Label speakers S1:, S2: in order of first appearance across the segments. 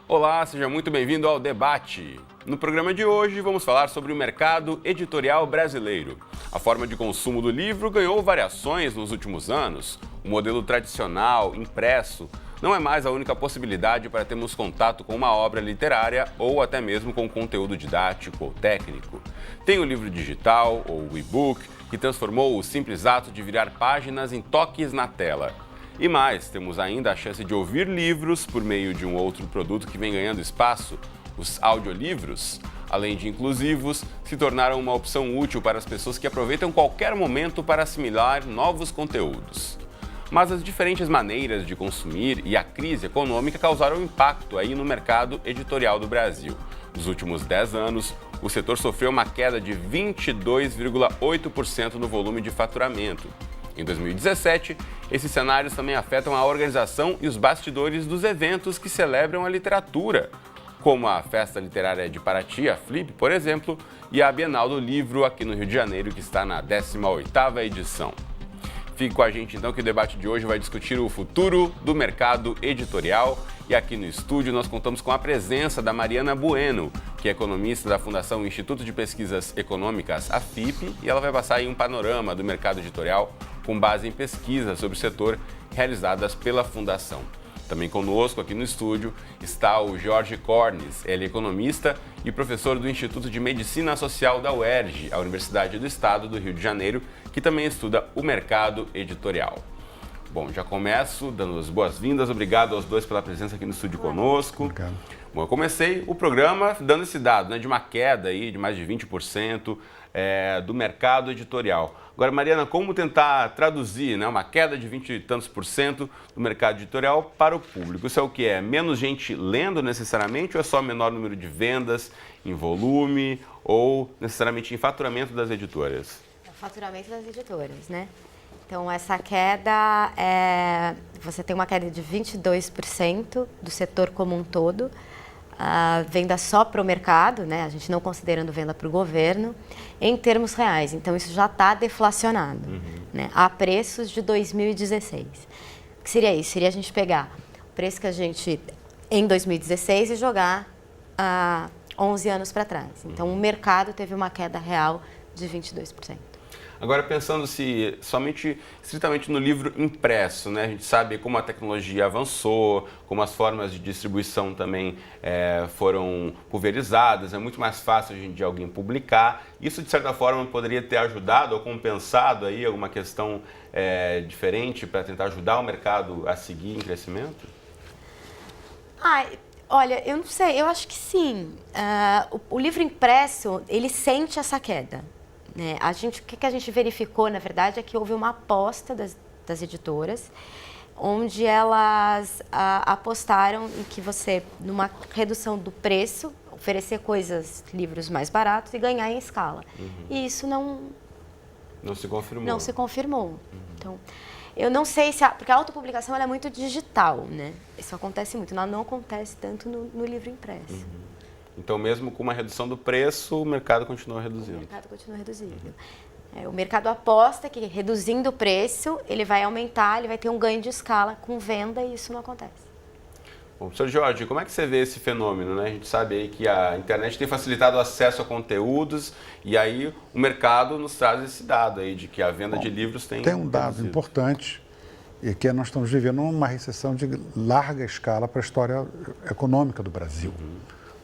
S1: Olá, seja muito bem-vindo ao Debate. No programa de hoje vamos falar sobre o mercado editorial brasileiro. A forma de consumo do livro ganhou variações nos últimos anos. O modelo tradicional, impresso, não é mais a única possibilidade para termos contato com uma obra literária ou até mesmo com conteúdo didático ou técnico. Tem o livro digital ou o e-book, que transformou o simples ato de virar páginas em toques na tela. E mais, temos ainda a chance de ouvir livros por meio de um outro produto que vem ganhando espaço, os audiolivros. Além de inclusivos, se tornaram uma opção útil para as pessoas que aproveitam qualquer momento para assimilar novos conteúdos. Mas as diferentes maneiras de consumir e a crise econômica causaram impacto aí no mercado editorial do Brasil. Nos últimos 10 anos, o setor sofreu uma queda de 22,8% no volume de faturamento. Em 2017, esses cenários também afetam a organização e os bastidores dos eventos que celebram a literatura, como a Festa Literária de Paraty, a FLIP, por exemplo, e a Bienal do Livro aqui no Rio de Janeiro, que está na 18ª edição. Fique com a gente então que o debate de hoje vai discutir o futuro do mercado editorial. E aqui no estúdio nós contamos com a presença da Mariana Bueno, que é economista da Fundação Instituto de Pesquisas Econômicas, a FIP, e ela vai passar aí um panorama do mercado editorial com base em pesquisas sobre o setor realizadas pela Fundação. Também conosco aqui no estúdio está o Jorge Cornes, ele é economista e professor do Instituto de Medicina Social da UERJ, a Universidade do Estado do Rio de Janeiro, que também estuda o mercado editorial. Bom, já começo dando as boas-vindas, obrigado aos dois pela presença aqui no estúdio conosco.
S2: Obrigado.
S1: Bom, eu comecei o programa dando esse dado, né, de uma queda aí de mais de 20% do mercado editorial. Agora, Mariana, como tentar traduzir, né, uma queda de 20 e tantos % do mercado editorial para o público? Isso é o que é? Menos gente lendo necessariamente ou é só menor número de vendas em volume ou necessariamente em faturamento das editoras?
S3: Faturamento das editoras, né? Então, essa queda, você tem uma queda de 22% do setor como um todo, venda só para o mercado, né? A gente não considerando venda para o governo, em termos reais. Então, isso já está deflacionado, né? A preços de 2016. O que seria isso? Seria a gente pegar o preço que a gente, em 2016, e jogar 11 anos para trás. Então, o mercado teve uma queda real de 22%.
S1: Agora, pensando estritamente no livro impresso, né? A gente sabe como a tecnologia avançou, como as formas de distribuição também foram pulverizadas, é muito mais fácil hoje em dia alguém publicar. Isso, de certa forma, poderia ter ajudado ou compensado aí alguma questão diferente para tentar ajudar o mercado a seguir em crescimento?
S3: Olha, eu não sei, eu acho que sim. O livro impresso, ele sente essa queda. O que a gente verificou, na verdade, é que houve uma aposta das editoras, onde elas apostaram em que você, numa redução do preço, oferecer livros mais baratos e ganhar em escala. E isso não
S1: se confirmou.
S3: Não se confirmou. Então, eu não sei porque a autopublicação ela é muito digital, né? Isso acontece muito, não acontece tanto no livro impresso.
S1: Então, mesmo com uma redução do preço, o mercado continua reduzindo.
S3: O mercado continua reduzindo. O mercado aposta que, reduzindo o preço, ele vai aumentar, ele vai ter um ganho de escala com venda e isso não acontece.
S1: Bom, professor Jorge, como é que você vê esse fenômeno, né? A gente sabe aí que a internet tem facilitado o acesso a conteúdos e aí o mercado nos traz esse dado aí de que a venda de livros tem
S2: um dado
S1: reduzido.
S2: Importante e que nós estamos vivendo uma recessão de larga escala para a história econômica do Brasil.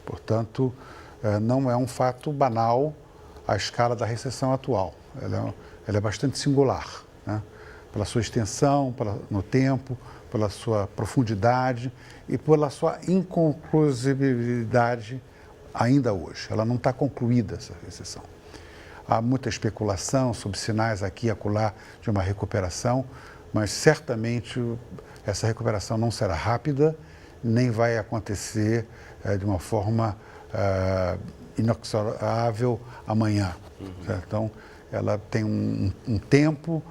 S2: Portanto, não é um fato banal a escala da recessão atual. Ela é bastante singular, né? Pela sua extensão, no tempo, pela sua profundidade e pela sua inconclusibilidade ainda hoje. Ela não está concluída, essa recessão. Há muita especulação sobre sinais aqui e acolá de uma recuperação, mas certamente essa recuperação não será rápida, nem vai acontecer de uma forma inexorável amanhã. Então, ela tem um tempo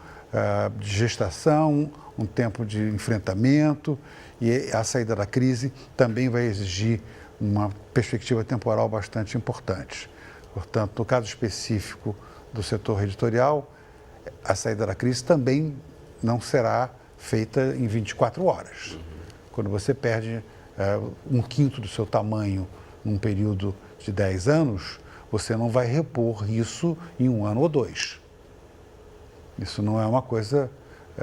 S2: de gestação, um tempo de enfrentamento e a saída da crise também vai exigir uma perspectiva temporal bastante importante. Portanto, no caso específico do setor editorial, a saída da crise também não será feita em 24 horas. Quando você perde um quinto do seu tamanho num período de 10 anos, você não vai repor isso em 1 ano ou 2. Isso não é uma coisa,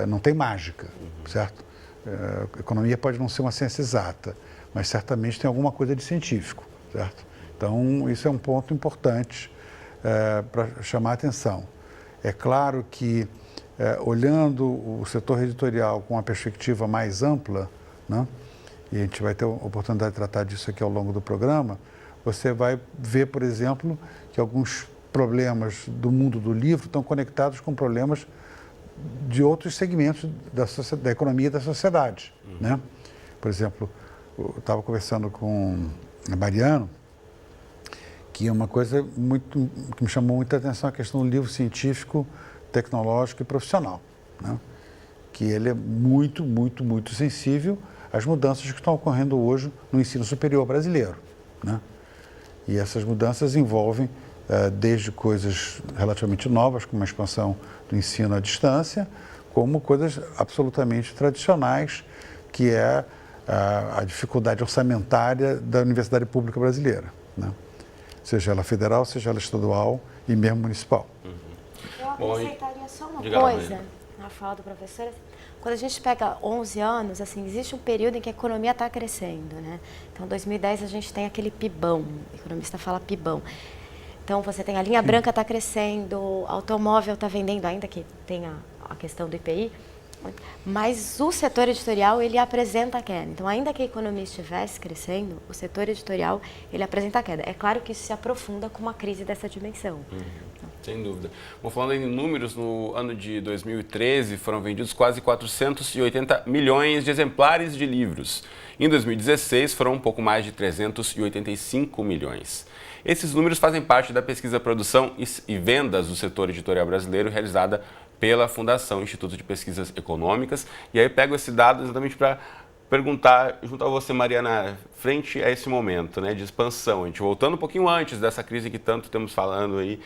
S2: não tem mágica, certo? A economia pode não ser uma ciência exata, mas certamente tem alguma coisa de científico, certo? Então, isso é um ponto importante para chamar a atenção. É claro que, olhando o setor editorial com uma perspectiva mais ampla, né, e a gente vai ter a oportunidade de tratar disso aqui ao longo do programa, você vai ver, por exemplo, que alguns problemas do mundo do livro estão conectados com problemas de outros segmentos da economia e da sociedade, né? Por exemplo, eu estava conversando com a Mariano, que é uma coisa que me chamou muita atenção, a questão do livro científico, tecnológico e profissional, né? Que ele é muito, muito, muito sensível às mudanças que estão ocorrendo hoje no ensino superior brasileiro, né? E essas mudanças envolvem desde coisas relativamente novas, como a expansão do ensino à distância, como coisas absolutamente tradicionais, que é a dificuldade orçamentária da universidade pública brasileira, né? Seja ela federal, seja ela estadual e mesmo municipal.
S3: Eu acrescentaria só uma coisa na fala do professor. Quando a gente pega 11 anos, assim, existe um período em que a economia está crescendo, né? Então, em 2010, a gente tem aquele PIBão, o economista fala PIBão. Então, você tem a linha branca está crescendo, automóvel está vendendo, ainda que tenha a questão do IPI, mas o setor editorial, ele apresenta queda. Então, ainda que a economia estivesse crescendo, o setor editorial, ele apresenta queda. É claro que isso se aprofunda com uma crise dessa dimensão.
S1: Sem dúvida. Bom, falando em números, no ano de 2013 foram vendidos quase 480 milhões de exemplares de livros. Em 2016 foram um pouco mais de 385 milhões. Esses números fazem parte da pesquisa Produção e Vendas do Setor Editorial Brasileiro, realizada pela Fundação Instituto de Pesquisas Econômicas. E aí eu pego esse dado exatamente para perguntar, junto a você, Mariana, frente a esse momento, né, de expansão, a gente voltando um pouquinho antes dessa crise que tanto estamos falando aí,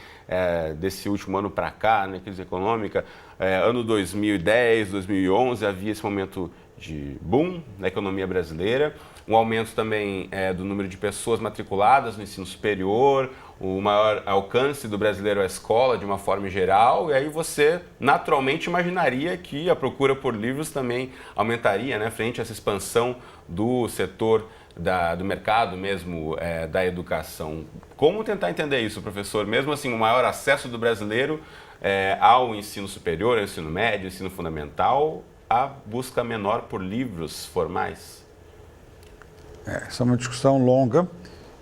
S1: desse último ano para cá, né, crise econômica, ano 2010, 2011, havia esse momento de boom na economia brasileira, um aumento também do número de pessoas matriculadas no ensino superior, o maior alcance do brasileiro à escola de uma forma geral, e aí você naturalmente imaginaria que a procura por livros também aumentaria, né, frente a essa expansão do setor do mercado mesmo, da educação. Como tentar entender isso, professor? Mesmo assim, o maior acesso do brasileiro ao ensino superior, ao ensino médio, ao ensino fundamental, a busca menor por livros formais?
S2: Essa é uma discussão longa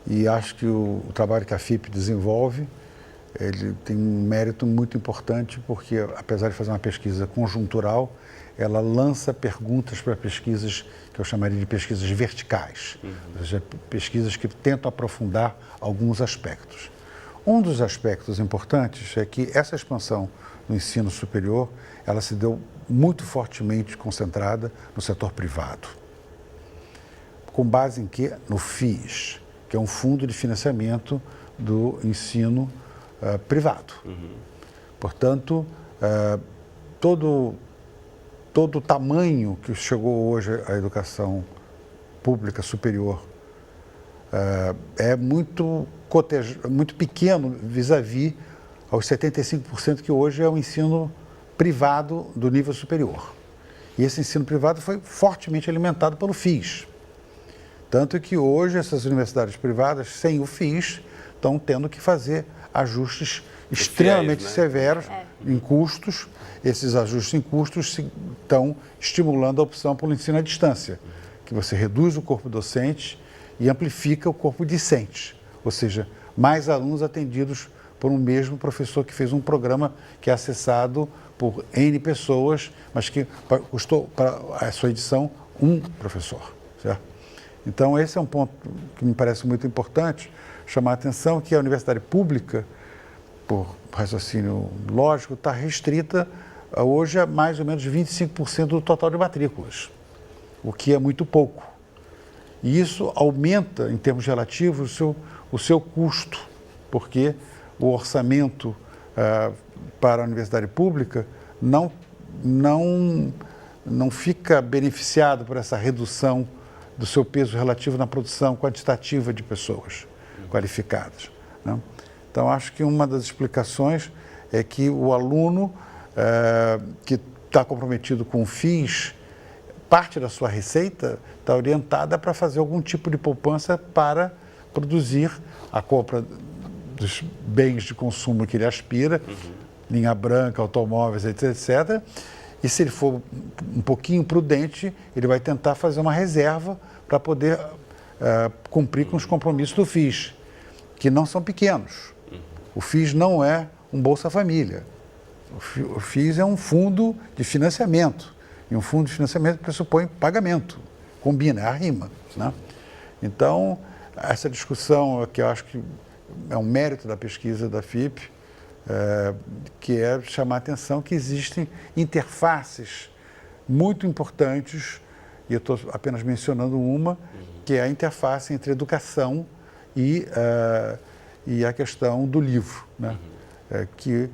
S2: e acho que o trabalho que a FIP desenvolve, ele tem um mérito muito importante porque, apesar de fazer uma pesquisa conjuntural, ela lança perguntas para pesquisas que eu chamaria de pesquisas verticais, ou seja, pesquisas que tentam aprofundar alguns aspectos. Um dos aspectos importantes é que essa expansão no ensino superior, ela se deu muito fortemente concentrada no setor privado. Com base em quê? No FIES, que é um fundo de financiamento do ensino privado. Portanto, todo o tamanho que chegou hoje à educação pública superior é muito pequeno vis-à-vis aos 75% que hoje é o ensino privado do nível superior. E esse ensino privado foi fortemente alimentado pelo FIES. Tanto que hoje essas universidades privadas, sem o FIES, estão tendo que fazer ajustes extremamente severos em custos. Esses ajustes em custos estão estimulando a opção pelo ensino à distância, que você reduz o corpo docente e amplifica o corpo discente, ou seja, mais alunos atendidos por um mesmo professor que fez um programa que é acessado por N pessoas, mas que custou para a sua edição um professor, certo? Então, esse é um ponto que me parece muito importante, chamar a atenção que a universidade pública, por raciocínio lógico, está restrita hoje a mais ou menos 25% do total de matrículas, o que é muito pouco. E isso aumenta, em termos relativos, o seu custo, porque o orçamento para a universidade pública não fica beneficiado por essa redução do seu peso relativo na produção quantitativa de pessoas qualificadas, né? Então, acho que uma das explicações é que o aluno que está comprometido com o FIS, parte da sua receita está orientada para fazer algum tipo de poupança para produzir a compra dos bens de consumo que ele aspira, linha branca, automóveis, etc. E se ele for um pouquinho prudente, ele vai tentar fazer uma reserva para poder cumprir com os compromissos do FIS, que não são pequenos. O FIS não é um Bolsa Família. O FIS é um fundo de financiamento. E um fundo de financiamento pressupõe pagamento. Combina, é a rima, né? Então, essa discussão que eu acho que é um mérito da pesquisa da FIP, que é chamar a atenção que existem interfaces muito importantes, e eu estou apenas mencionando uma, que é a interface entre educação e a questão do livro, né? Que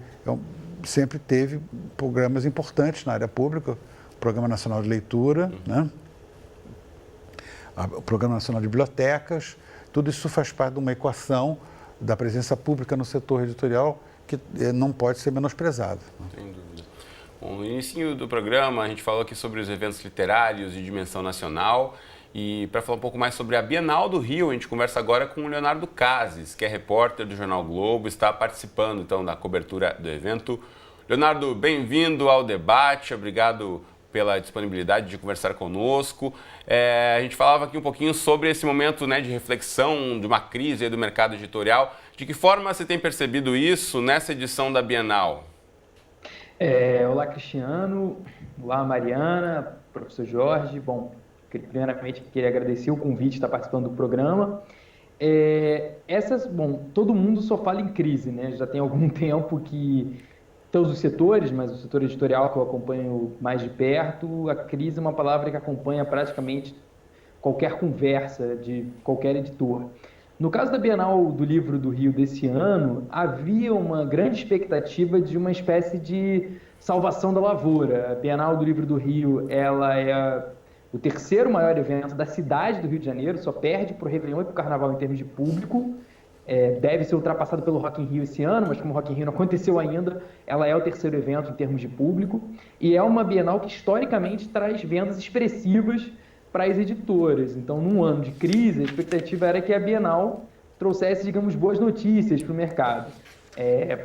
S2: sempre teve programas importantes na área pública, o Programa Nacional de Leitura, né? O Programa Nacional de Bibliotecas, tudo isso faz parte de uma equação da presença pública no setor editorial que não pode ser menosprezada.
S1: Sem dúvida. Bom, no início do programa, a gente falou aqui sobre os eventos literários de dimensão nacional. E para falar um pouco mais sobre a Bienal do Rio, a gente conversa agora com o Leonardo Cases, que é repórter do Jornal Globo, está participando então da cobertura do evento. Leonardo, bem-vindo ao debate, obrigado pela disponibilidade de conversar conosco. A gente falava aqui um pouquinho sobre esse momento, né, de reflexão de uma crise do mercado editorial. De que forma você tem percebido isso nessa edição da Bienal?
S4: Olá, Cristiano. Olá, Mariana, professor Jorge. Bom, primeiramente queria agradecer o convite de estar participando do programa. Todo mundo só fala em crise, né? Já tem algum tempo que todos os setores, mas o setor editorial que eu acompanho mais de perto, a crise é uma palavra que acompanha praticamente qualquer conversa de qualquer editor. No caso da Bienal do Livro do Rio desse ano, havia uma grande expectativa de uma espécie de salvação da lavoura. A Bienal do Livro do Rio, ela é o terceiro maior evento da cidade do Rio de Janeiro, só perde para o Réveillon e para o Carnaval em termos de público. Deve ser ultrapassado pelo Rock in Rio esse ano, mas como o Rock in Rio não aconteceu ainda, ela é o terceiro evento em termos de público. E é uma Bienal que historicamente traz vendas expressivas para as editoras. Então, num ano de crise, a expectativa era que a Bienal trouxesse, digamos, boas notícias para o mercado.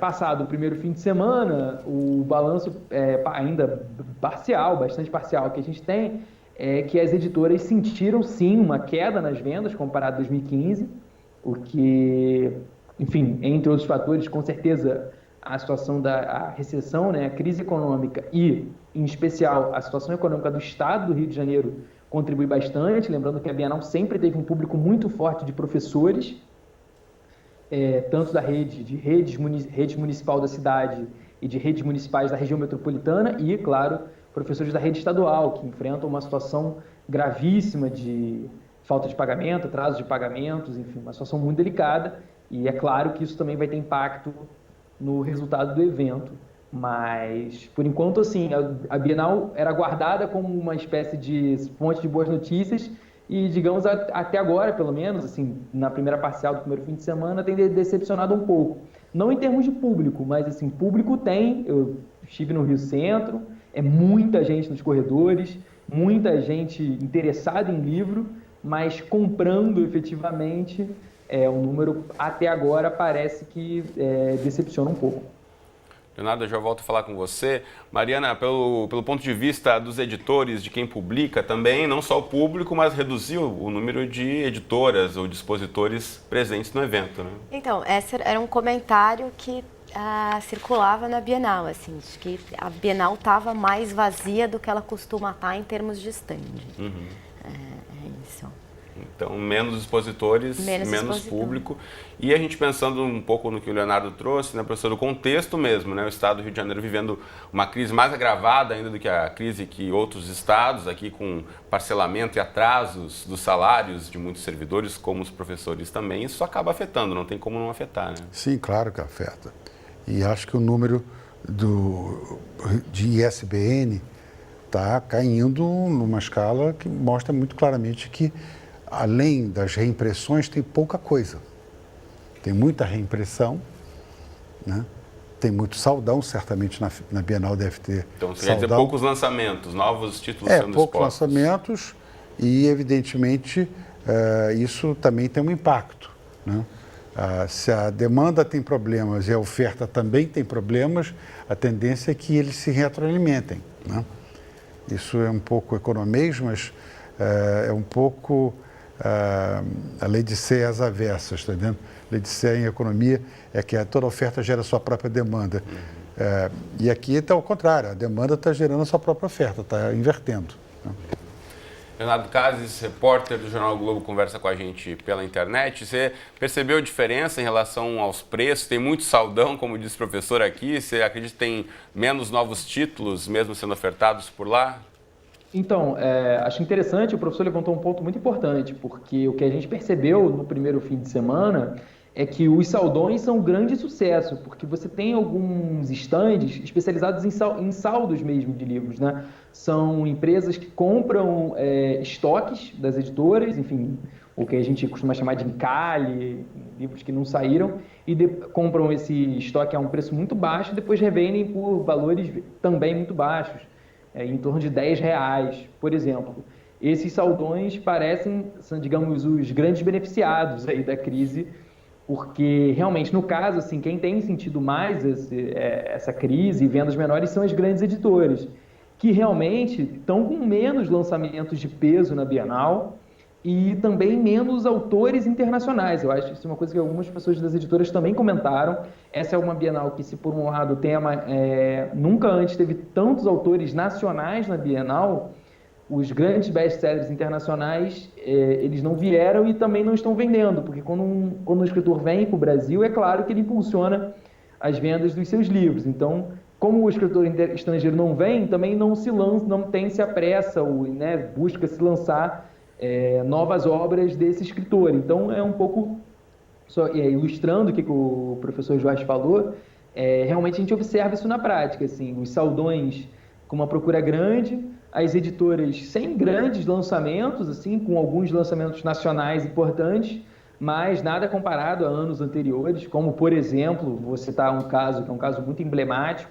S4: Passado o primeiro fim de semana, o balanço ainda parcial, bastante parcial que a gente tem, é que as editoras sentiram, sim, uma queda nas vendas comparado a 2015, o que, enfim, entre outros fatores, com certeza a situação da recessão, né, a crise econômica e, em especial, a situação econômica do Estado do Rio de Janeiro contribui bastante. Lembrando que a Bienal sempre teve um público muito forte de professores, tanto da rede municipal da cidade e de redes municipais da região metropolitana e, claro, professores da rede estadual, que enfrentam uma situação gravíssima de falta de pagamento, atraso de pagamentos, enfim, uma situação muito delicada, e é claro que isso também vai ter impacto no resultado do evento. Mas, por enquanto, assim, a Bienal era guardada como uma espécie de fonte de boas notícias e, digamos, até agora, pelo menos, assim, na primeira parcial do primeiro fim de semana, tem decepcionado um pouco. Não em termos de público, mas, assim, público tem. Eu estive no Rio Centro, muita gente nos corredores, muita gente interessada em livro, mas comprando efetivamente, o número até agora parece que decepciona um pouco.
S1: Leonardo, eu já volto a falar com você. Mariana, pelo ponto de vista dos editores, de quem publica também, não só o público, mas reduziu o número de editoras ou de expositores presentes no evento, né? Então,
S3: esse era um comentário que circulava na Bienal, assim, de que a Bienal estava mais vazia do que ela costuma estar em termos de stand. Isso.
S1: Então, menos expositores, menos público. E a gente pensando um pouco no que o Leonardo trouxe, né, professor, o contexto mesmo, né, o estado do Rio de Janeiro vivendo uma crise mais agravada ainda do que a crise que outros estados, aqui com parcelamento e atrasos dos salários de muitos servidores, como os professores também, isso acaba afetando, não tem como não afetar, né?
S2: Sim, claro que afeta. E acho que o número de ISBN está caindo numa escala que mostra muito claramente que, além das reimpressões, tem pouca coisa. Tem muita reimpressão, né? Tem muito saldão, certamente na Bienal deve ter.
S1: Então, você
S2: saldão.
S1: quer dizer poucos lançamentos, novos títulos sendo
S2: poucos
S1: expostos.
S2: lançamentos e, evidentemente, isso também tem um impacto, né? Se a demanda tem problemas e a oferta também tem problemas, a tendência é que eles se retroalimentem, né? Isso é um pouco economês, mas é um pouco a lei de Sé às avessas, está entendendo? A lei de Sé em economia é que toda oferta gera a sua própria demanda. E aqui está ao contrário, a demanda está gerando a sua própria oferta, está invertendo, né?
S1: Leonardo Cases, repórter do Jornal Globo, conversa com a gente pela internet. Você percebeu a diferença em relação aos preços? Tem muito saldão, como disse o professor aqui. Você acredita que tem menos novos títulos, mesmo sendo ofertados por lá?
S4: Então, acho interessante, o professor levantou um ponto muito importante, porque o que a gente percebeu no primeiro fim de semana é que os saldões são um grande sucesso, porque você tem alguns estandes especializados em saldos mesmo de livros, né? São empresas que compram estoques das editoras, enfim, o que a gente costuma chamar de encalhe, livros que não saíram, e compram esse estoque a um preço muito baixo e depois revendem por valores também muito baixos, em torno de R$10, por exemplo. Esses saldões são, digamos, os grandes beneficiados aí da crise, porque realmente, no caso, assim, quem tem sentido mais essa crise e vendas menores são as grandes editoras, que realmente estão com menos lançamentos de peso na Bienal e também menos autores internacionais. Eu acho que isso é uma coisa que algumas pessoas das editoras também comentaram. Essa é uma Bienal que, se por um lado o tema nunca antes teve tantos autores nacionais na Bienal, os grandes best-sellers internacionais, eles não vieram e também não estão vendendo, porque quando um escritor vem para o Brasil, é claro que ele impulsiona as vendas dos seus livros. Então, como o escritor estrangeiro não vem, também não se apressa, né, busca se lançar novas obras desse escritor. Então, é um pouco, ilustrando o que o professor Joás falou, realmente a gente observa isso na prática, assim, os saldões com uma procura grande, as editoras sem grandes lançamentos, assim, com alguns lançamentos nacionais importantes, mas nada comparado a anos anteriores, como, por exemplo, vou citar um caso que é um caso muito emblemático,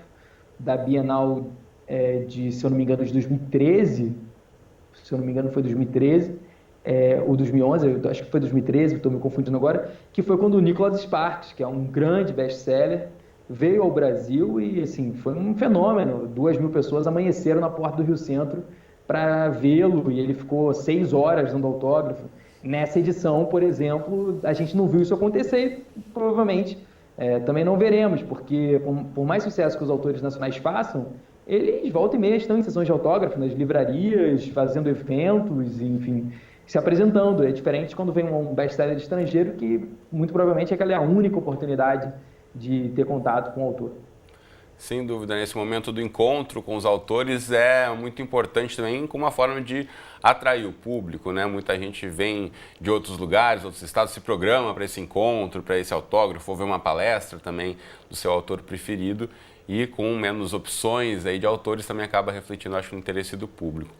S4: da Bienal se eu não me engano, de 2013, se eu não me engano foi 2013, ou 2011, eu acho que foi 2013, estou me confundindo agora, que foi quando o Nicholas Sparks, que é um grande best-seller, veio ao Brasil e, assim, foi um fenômeno. 2.000 pessoas amanheceram na porta do Rio Centro para vê-lo e ele ficou 6 horas dando autógrafo. Nessa edição, por exemplo, a gente não viu isso acontecer e provavelmente também não veremos, porque por mais sucesso que os autores nacionais façam, eles volta e meia estão em sessões de autógrafo nas livrarias, fazendo eventos, enfim, se apresentando. É diferente quando vem um best-seller estrangeiro, que muito provavelmente aquela é a única oportunidade de ter contato com o autor.
S1: Sem dúvida, nesse momento do encontro com os autores é muito importante também como uma forma de atrair o público, né? Muita gente vem de outros lugares, outros estados, se programa para esse encontro, para esse autógrafo, ou ver uma palestra também do seu autor preferido, e com menos opções aí de autores também acaba refletindo, acho, no interesse do público.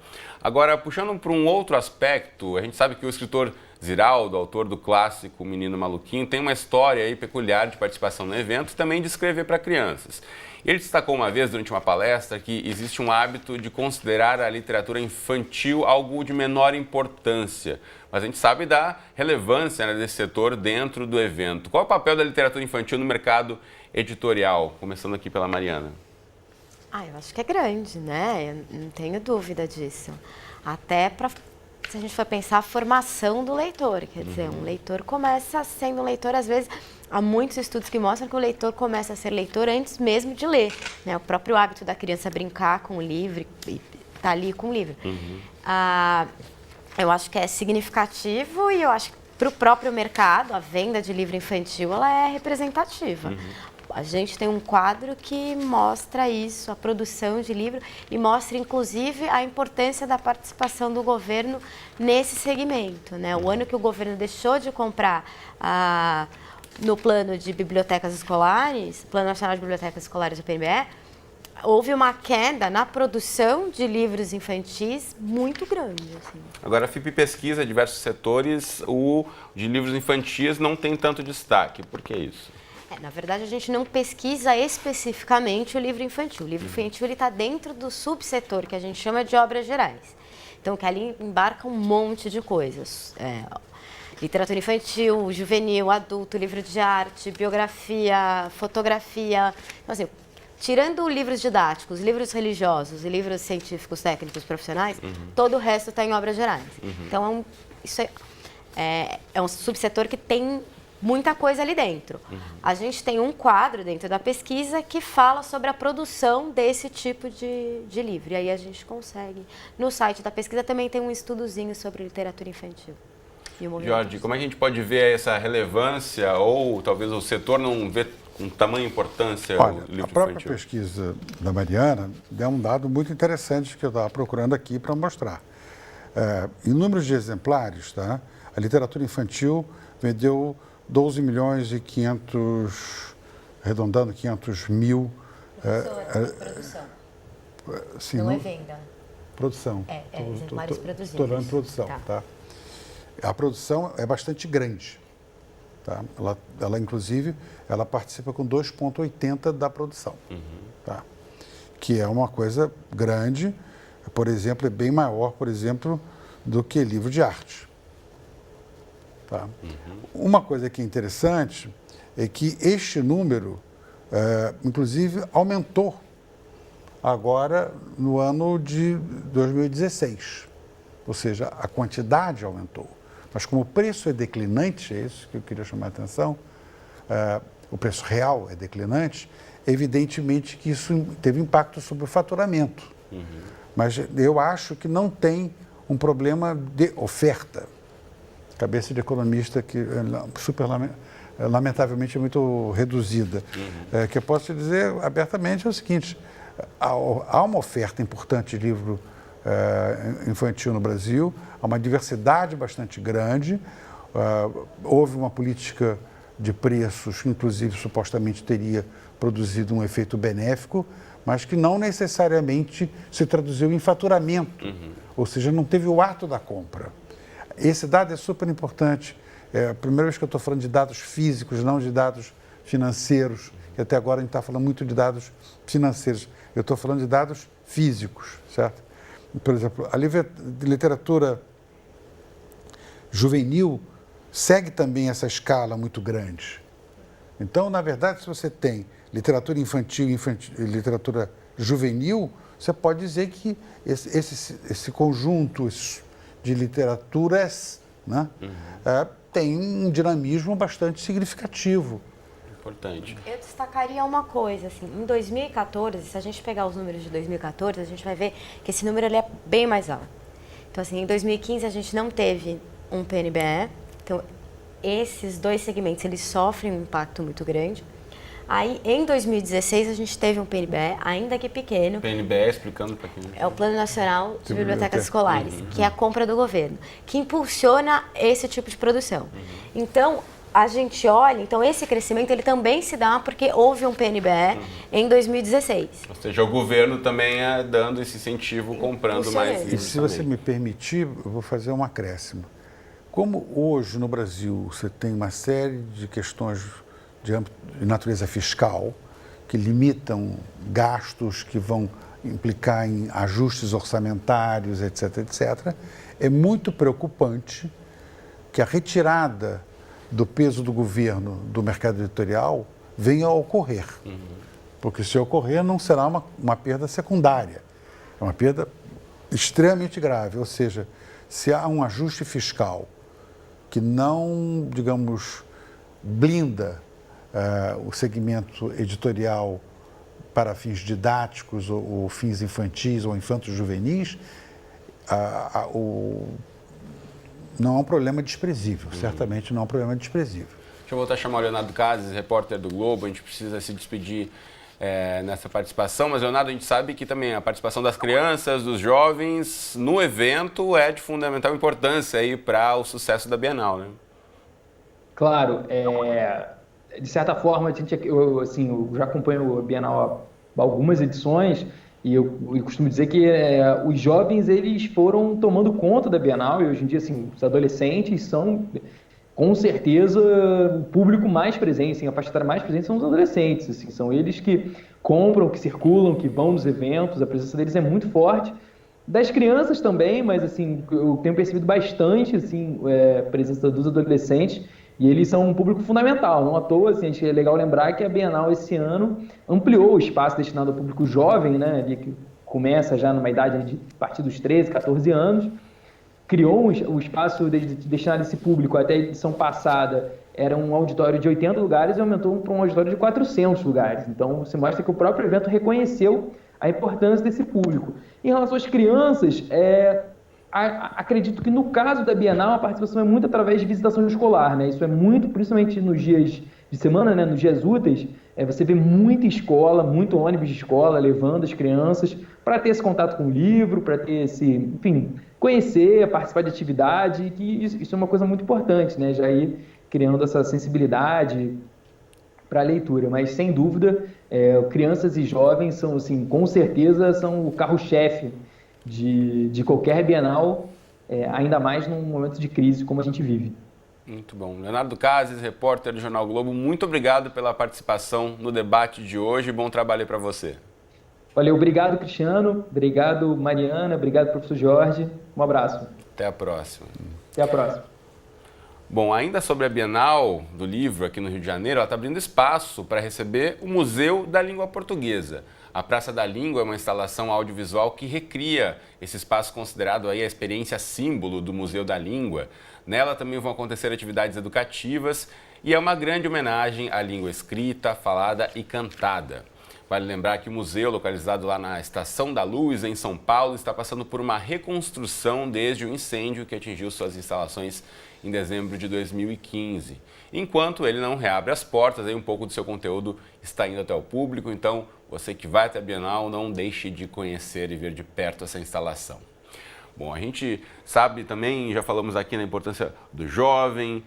S1: Agora, puxando para um outro aspecto, a gente sabe que o escritor Ziraldo, autor do clássico Menino Maluquinho, tem uma história aí peculiar de participação no evento e também de escrever para crianças. Ele destacou uma vez, durante uma palestra, que existe um hábito de considerar a literatura infantil algo de menor importância. Mas a gente sabe da relevância, né, desse setor dentro do evento. Qual é o papel da literatura infantil no mercado editorial? Começando aqui pela Mariana.
S3: Eu acho que é grande, né? Eu não tenho dúvida disso. Até se a gente for pensar a formação do leitor, quer dizer, um leitor começa sendo um leitor, às vezes, há muitos estudos que mostram que o leitor começa a ser leitor antes mesmo de ler, né? O próprio hábito da criança brincar com o livro e estar ali com o livro. Eu acho que é significativo e eu acho que para o próprio mercado, a venda de livro infantil, ela é representativa. A gente tem um quadro que mostra isso, a produção de livro, e mostra, inclusive, a importância da participação do governo nesse segmento, né? O ano que o governo deixou de comprar no plano de bibliotecas escolares, Plano Nacional de Bibliotecas Escolares, o PNBE, houve uma queda na produção de livros infantis muito grande. Assim.
S1: Agora, a FIPE pesquisa diversos setores, o de livros infantis não tem tanto destaque. Por que isso?
S3: Na verdade, a gente não pesquisa especificamente o livro infantil. O livro infantil está dentro do subsetor que a gente chama de obras gerais. Então, que ali embarca um monte de coisas. Literatura infantil, juvenil, adulto, livro de arte, biografia, fotografia. Então, assim, tirando livros didáticos, livros religiosos e livros científicos, técnicos, profissionais, todo o resto está em obras gerais. Então, isso é um subsetor que tem muita coisa ali dentro. A gente tem um quadro dentro da pesquisa que fala sobre a produção desse tipo de livro. E aí a gente consegue. No site da pesquisa também tem um estudozinho sobre literatura infantil.
S1: Jorge, como é que a gente pode ver essa relevância ou talvez o setor não vê com tamanha importância o livro infantil?
S2: A própria pesquisa da Mariana deu um dado muito interessante que eu estava procurando aqui para mostrar. Em números de exemplares, tá? A literatura infantil vendeu 12 milhões e 500, arredondando 500 mil.
S3: Produção.
S2: Sim,
S3: não é venda.
S2: Produção.
S3: Exemplares produzidos.
S2: Estou falando produção, tá? A produção é bastante grande. Tá? Ela, inclusive, ela participa com 2,80 da produção. Tá? Que é uma coisa grande, por exemplo, é bem maior, por exemplo, do que livro de arte. Tá? Uma coisa que é interessante é que este número, inclusive, aumentou agora no ano de 2016. Ou seja, a quantidade aumentou. Mas como o preço é declinante, é isso que eu queria chamar a atenção, o preço real é declinante, evidentemente que isso teve impacto sobre o faturamento. Mas eu acho que não tem um problema de oferta. Cabeça de economista que lamentavelmente é muito reduzida. Que eu posso te dizer abertamente é o seguinte, há uma oferta importante de livro infantil no Brasil, há uma diversidade bastante grande, houve uma política de preços que inclusive supostamente teria produzido um efeito benéfico, mas que não necessariamente se traduziu em faturamento, ou seja, não teve o ato da compra. Esse dado é super importante. É a primeira vez que eu estou falando de dados físicos, não de dados financeiros, que até agora a gente está falando muito de dados financeiros. Eu estou falando de dados físicos, certo? Por exemplo, a literatura juvenil segue também essa escala muito grande. Então, na verdade, se você tem literatura infantil e literatura juvenil, você pode dizer que esse conjunto de literaturas, né, tem um dinamismo bastante significativo.
S1: Importante.
S3: Eu destacaria uma coisa, assim, em 2014, se a gente pegar os números de 2014, a gente vai ver que esse número ele é bem mais alto. Então, assim, em 2015 a gente não teve um PNBE, então esses dois segmentos eles sofrem um impacto muito grande. Aí, em 2016, a gente teve um PNBE, ainda que pequeno.
S1: PNBE, explicando para quem...
S3: É o Plano Nacional de Bibliotecas Escolares, que é a compra do governo, que impulsiona esse tipo de produção. Então, a gente olha, então esse crescimento ele também se dá porque houve um PNBE em 2016.
S1: Ou seja, o governo também é dando esse incentivo, comprando mais livros.
S2: E se você me permitir, eu vou fazer um acréscimo. Como hoje no Brasil você tem uma série de questões de natureza fiscal que limitam gastos que vão implicar em ajustes orçamentários, etc., etc., é muito preocupante que a retirada do peso do governo do mercado editorial venha a ocorrer. Porque se ocorrer, não será uma perda secundária. É uma perda extremamente grave. Ou seja, se há um ajuste fiscal que não, digamos, blinda o segmento editorial para fins didáticos ou fins infantis ou infantos juvenis, não é um problema desprezível, certamente não é um problema desprezível.
S1: Deixa eu voltar a chamar o Leonardo Cases, repórter do Globo, a gente precisa se despedir nessa participação, mas Leonardo, a gente sabe que também a participação das crianças, dos jovens no evento é de fundamental importância aí para o sucesso da Bienal, né?
S4: Claro, de certa forma, eu já acompanho a Bienal há algumas edições e eu costumo dizer que os jovens eles foram tomando conta da Bienal e hoje em dia assim, os adolescentes são com certeza o público mais presente, assim, a faixa etária mais presente são os adolescentes, assim, são eles que compram, que circulam, que vão nos eventos, a presença deles é muito forte. Das crianças também, mas assim, eu tenho percebido bastante assim, a presença dos adolescentes e eles são um público fundamental. Não à toa, assim, é legal lembrar que a Bienal esse ano ampliou o espaço destinado ao público jovem, né, ali que começa já numa idade de a partir dos 13, 14 anos, criou um espaço destinado a esse público. Até a edição passada era um auditório de 80 lugares e aumentou para um auditório de 400 lugares. Então, você mostra que o próprio evento reconheceu a importância desse público. Em relação às crianças, acredito que no caso da Bienal, a participação é muito através de visitação escolar, né? Isso é muito, principalmente nos dias de semana, né? Nos dias úteis, você vê muita escola, muito ônibus de escola levando as crianças para ter esse contato com o livro, para ter enfim, conhecer, participar de atividade, que isso é uma coisa muito importante, né? Já ir criando essa sensibilidade para a leitura, mas sem dúvida, crianças e jovens são, assim, com certeza, são o carro-chefe de qualquer Bienal, ainda mais num momento de crise como a gente vive.
S1: Muito bom. Leonardo Cases, repórter do Jornal Globo, muito obrigado pela participação no debate de hoje. Bom trabalho para você.
S4: Valeu, obrigado, Cristiano. Obrigado, Mariana. Obrigado, professor Jorge. Um abraço.
S1: Até a próxima.
S4: Até a próxima.
S1: Bom, ainda sobre a Bienal do Livro aqui no Rio de Janeiro, ela está abrindo espaço para receber o Museu da Língua Portuguesa. A Praça da Língua é uma instalação audiovisual que recria esse espaço considerado aí a experiência símbolo do Museu da Língua. Nela também vão acontecer atividades educativas e é uma grande homenagem à língua escrita, falada e cantada. Vale lembrar que o museu, localizado lá na Estação da Luz, em São Paulo, está passando por uma reconstrução desde o incêndio que atingiu suas instalações em dezembro de 2015. Enquanto ele não reabre as portas, aí um pouco do seu conteúdo está indo até o público, então você que vai até a Bienal, não deixe de conhecer e ver de perto essa instalação. Bom, a gente sabe também, já falamos aqui na importância do jovem,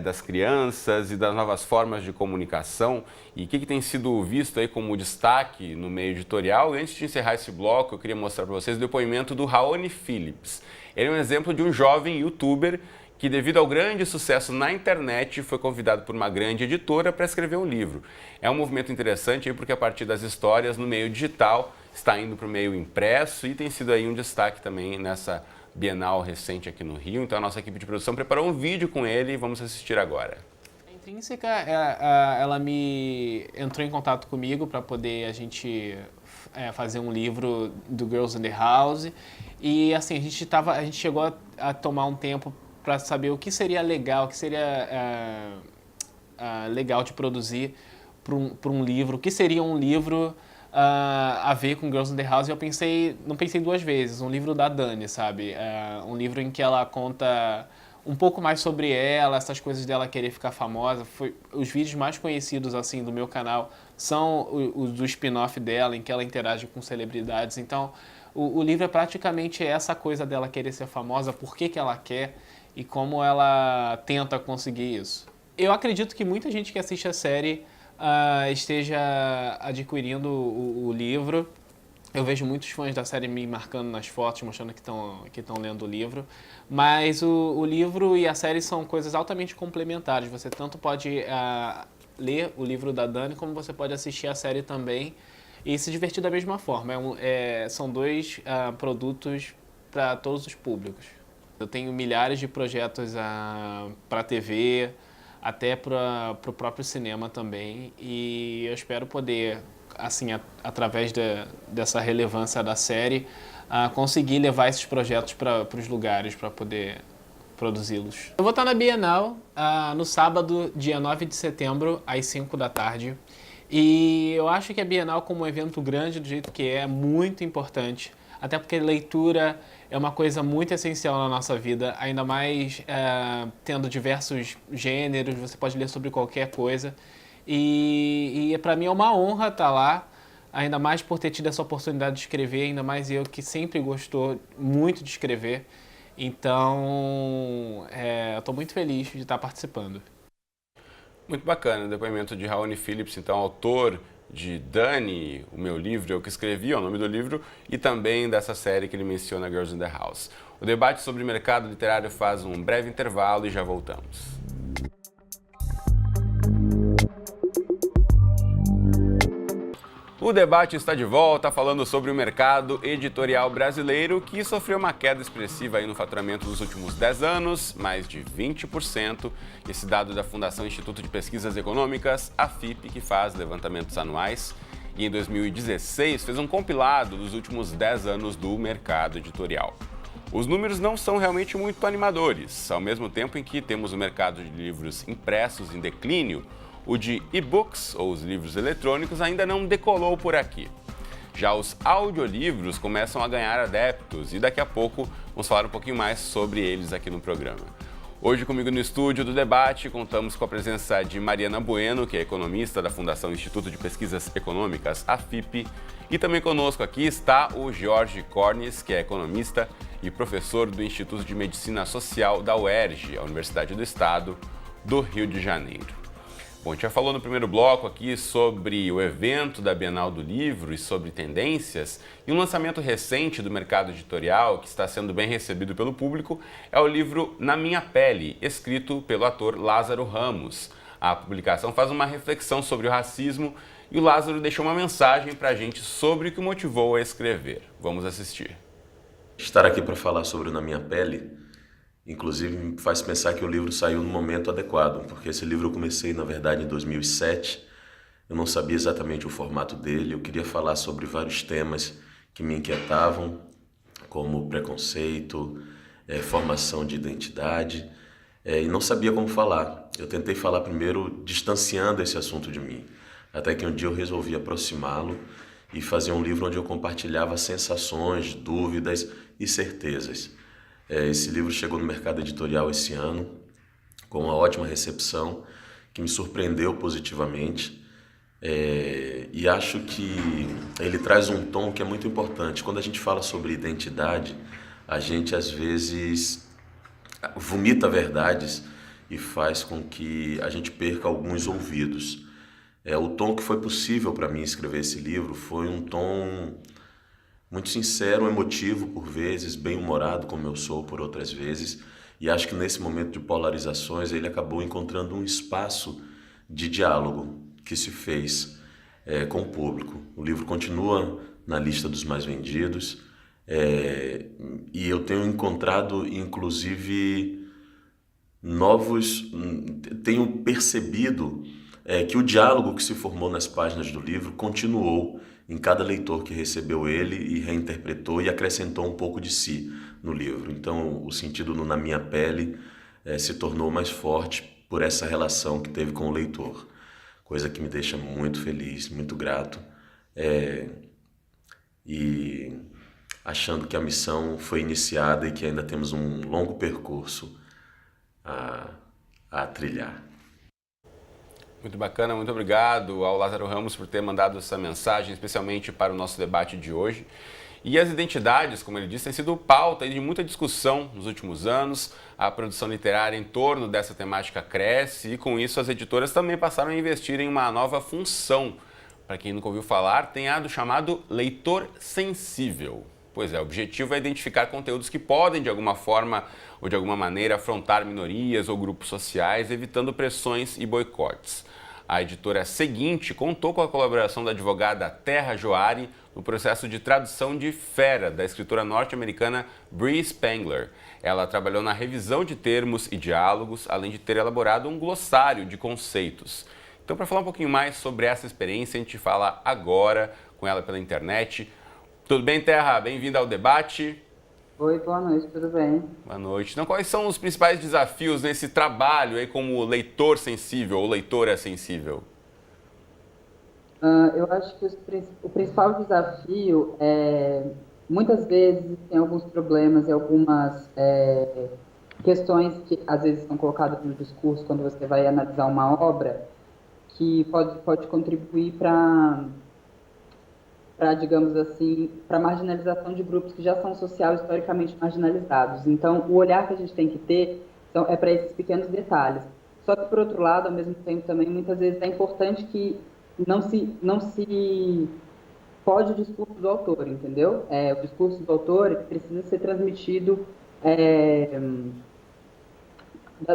S1: das crianças e das novas formas de comunicação. E o que tem sido visto aí como destaque no meio editorial? E antes de encerrar esse bloco, eu queria mostrar para vocês o depoimento do Raoni Phillips. Ele é um exemplo de um jovem youtuber que, devido ao grande sucesso na internet, foi convidado por uma grande editora para escrever um livro. É um movimento interessante porque, a partir das histórias no meio digital, está indo para o meio impresso e tem sido aí um destaque também nessa Bienal recente aqui no Rio. Então a nossa equipe de produção preparou um vídeo com ele e vamos assistir agora.
S5: A Intrínseca, ela me entrou em contato comigo para poder a gente fazer um livro do Girls in the House e assim, a gente chegou a tomar um tempo para saber o que seria legal, o que seria legal de produzir para um livro, o que seria um livro a ver com Girls in the House. E eu não pensei duas vezes, um livro da Dani, sabe? Um livro em que ela conta um pouco mais sobre ela, essas coisas dela querer ficar famosa. Os vídeos mais conhecidos assim do meu canal são os do spin-off dela, em que ela interage com celebridades. Então, o livro é praticamente essa coisa dela querer ser famosa, por que ela quer e como ela tenta conseguir isso. Eu acredito que muita gente que assiste a série esteja adquirindo o livro. Eu vejo muitos fãs da série me marcando nas fotos, mostrando que estão lendo o livro. Mas o livro e a série são coisas altamente complementares. Você tanto pode ler o livro da Dani, como você pode assistir a série também e se divertir da mesma forma. São dois produtos para todos os públicos. Eu tenho milhares de projetos para a TV, até para o próprio cinema também, e eu espero poder, assim, através dessa relevância da série, conseguir levar esses projetos para os lugares para poder produzi-los. Eu vou estar na Bienal no sábado, dia 9 de setembro, às 5 da tarde, e eu acho que a Bienal, como um evento grande do jeito que é muito importante, até porque leitura é uma coisa muito essencial na nossa vida, ainda mais tendo diversos gêneros, você pode ler sobre qualquer coisa. E para mim é uma honra estar lá, ainda mais por ter tido essa oportunidade de escrever, ainda mais eu que sempre gostou muito de escrever. Então, eu estou muito feliz de estar participando.
S1: Muito bacana o depoimento de Raoni Phillips, então autor de Dani, o meu livro, eu que escrevi, é o nome do livro, e também dessa série que ele menciona, Girls in the House. O debate sobre o mercado literário faz um breve intervalo e já voltamos. O debate está de volta falando sobre o mercado editorial brasileiro, que sofreu uma queda expressiva aí no faturamento nos últimos 10 anos, mais de 20%. Esse dado da Fundação Instituto de Pesquisas Econômicas, a FIPE, que faz levantamentos anuais, e em 2016 fez um compilado dos últimos 10 anos do mercado editorial. Os números não são realmente muito animadores, ao mesmo tempo em que temos o mercado de livros impressos em declínio. O de e-books, ou os livros eletrônicos, ainda não decolou por aqui. Já os audiolivros começam a ganhar adeptos e daqui a pouco vamos falar um pouquinho mais sobre eles aqui no programa. Hoje comigo no estúdio do debate contamos com a presença de Mariana Bueno, que é economista da Fundação Instituto de Pesquisas Econômicas, a FIPE, e também conosco aqui está o Jorge Cornes, que é economista e professor do Instituto de Medicina Social da UERJ, a Universidade do Estado do Rio de Janeiro. Bom, a gente já falou no primeiro bloco aqui sobre o evento da Bienal do Livro e sobre tendências, e um lançamento recente do mercado editorial que está sendo bem recebido pelo público é o livro Na Minha Pele, escrito pelo ator Lázaro Ramos. A publicação faz uma reflexão sobre o racismo e o Lázaro deixou uma mensagem para a gente sobre o que o motivou a escrever. Vamos assistir.
S6: Estar aqui para falar sobre o Na Minha Pele, inclusive, me faz pensar que o livro saiu no momento adequado, porque esse livro eu comecei, na verdade, em 2007. Eu não sabia exatamente o formato dele, eu queria falar sobre vários temas que me inquietavam, como preconceito, formação de identidade, e não sabia como falar. Eu tentei falar primeiro distanciando esse assunto de mim, até que um dia eu resolvi aproximá-lo e fazer um livro onde eu compartilhava sensações, dúvidas e certezas. Esse livro chegou no mercado editorial esse ano, com uma ótima recepção, que me surpreendeu positivamente. E acho que ele traz um tom que é muito importante. Quando a gente fala sobre identidade, a gente às vezes vomita verdades e faz com que a gente perca alguns ouvidos. O tom que foi possível para mim escrever esse livro foi um tom muito sincero, emotivo por vezes, bem-humorado como eu sou por outras vezes, e acho que nesse momento de polarizações ele acabou encontrando um espaço de diálogo que se fez com o público. O livro continua na lista dos mais vendidos, e eu tenho encontrado inclusive tenho percebido que o diálogo que se formou nas páginas do livro continuou em cada leitor que recebeu ele e reinterpretou e acrescentou um pouco de si no livro. Então, o sentido no Na Minha Pele se tornou mais forte por essa relação que teve com o leitor, coisa que me deixa muito feliz, muito grato, e achando que a missão foi iniciada e que ainda temos um longo percurso a trilhar.
S1: Muito bacana, muito obrigado ao Lázaro Ramos por ter mandado essa mensagem, especialmente para o nosso debate de hoje. E as identidades, como ele disse, têm sido pauta de muita discussão nos últimos anos. A produção literária em torno dessa temática cresce e, com isso, as editoras também passaram a investir em uma nova função. Para quem nunca ouviu falar, tem a do chamado leitor sensível. Pois é, o objetivo é identificar conteúdos que podem, de alguma forma ou de alguma maneira, afrontar minorias ou grupos sociais, evitando pressões e boicotes. A editora Seguinte contou com a colaboração da advogada Terra Joari no processo de tradução de Fera, da escritora norte-americana Bree Spangler. Ela trabalhou na revisão de termos e diálogos, além de ter elaborado um glossário de conceitos. Então, para falar um pouquinho mais sobre essa experiência, a gente fala agora com ela pela internet. Tudo bem, Terra? Bem-vinda ao debate.
S7: Oi, boa noite, tudo bem?
S1: Boa noite. Então, quais são os principais desafios nesse trabalho aí como leitor sensível ou leitora sensível?
S7: Eu acho que o principal desafio muitas vezes tem alguns problemas e algumas questões que às vezes são colocadas no discurso quando você vai analisar uma obra, que pode contribuir para, digamos assim, para a marginalização de grupos que já são social historicamente marginalizados. Então, o olhar que a gente tem que ter é para esses pequenos detalhes. Só que, por outro lado, ao mesmo tempo também, muitas vezes é importante que não se pode o discurso do autor, entendeu? O discurso do autor precisa ser transmitido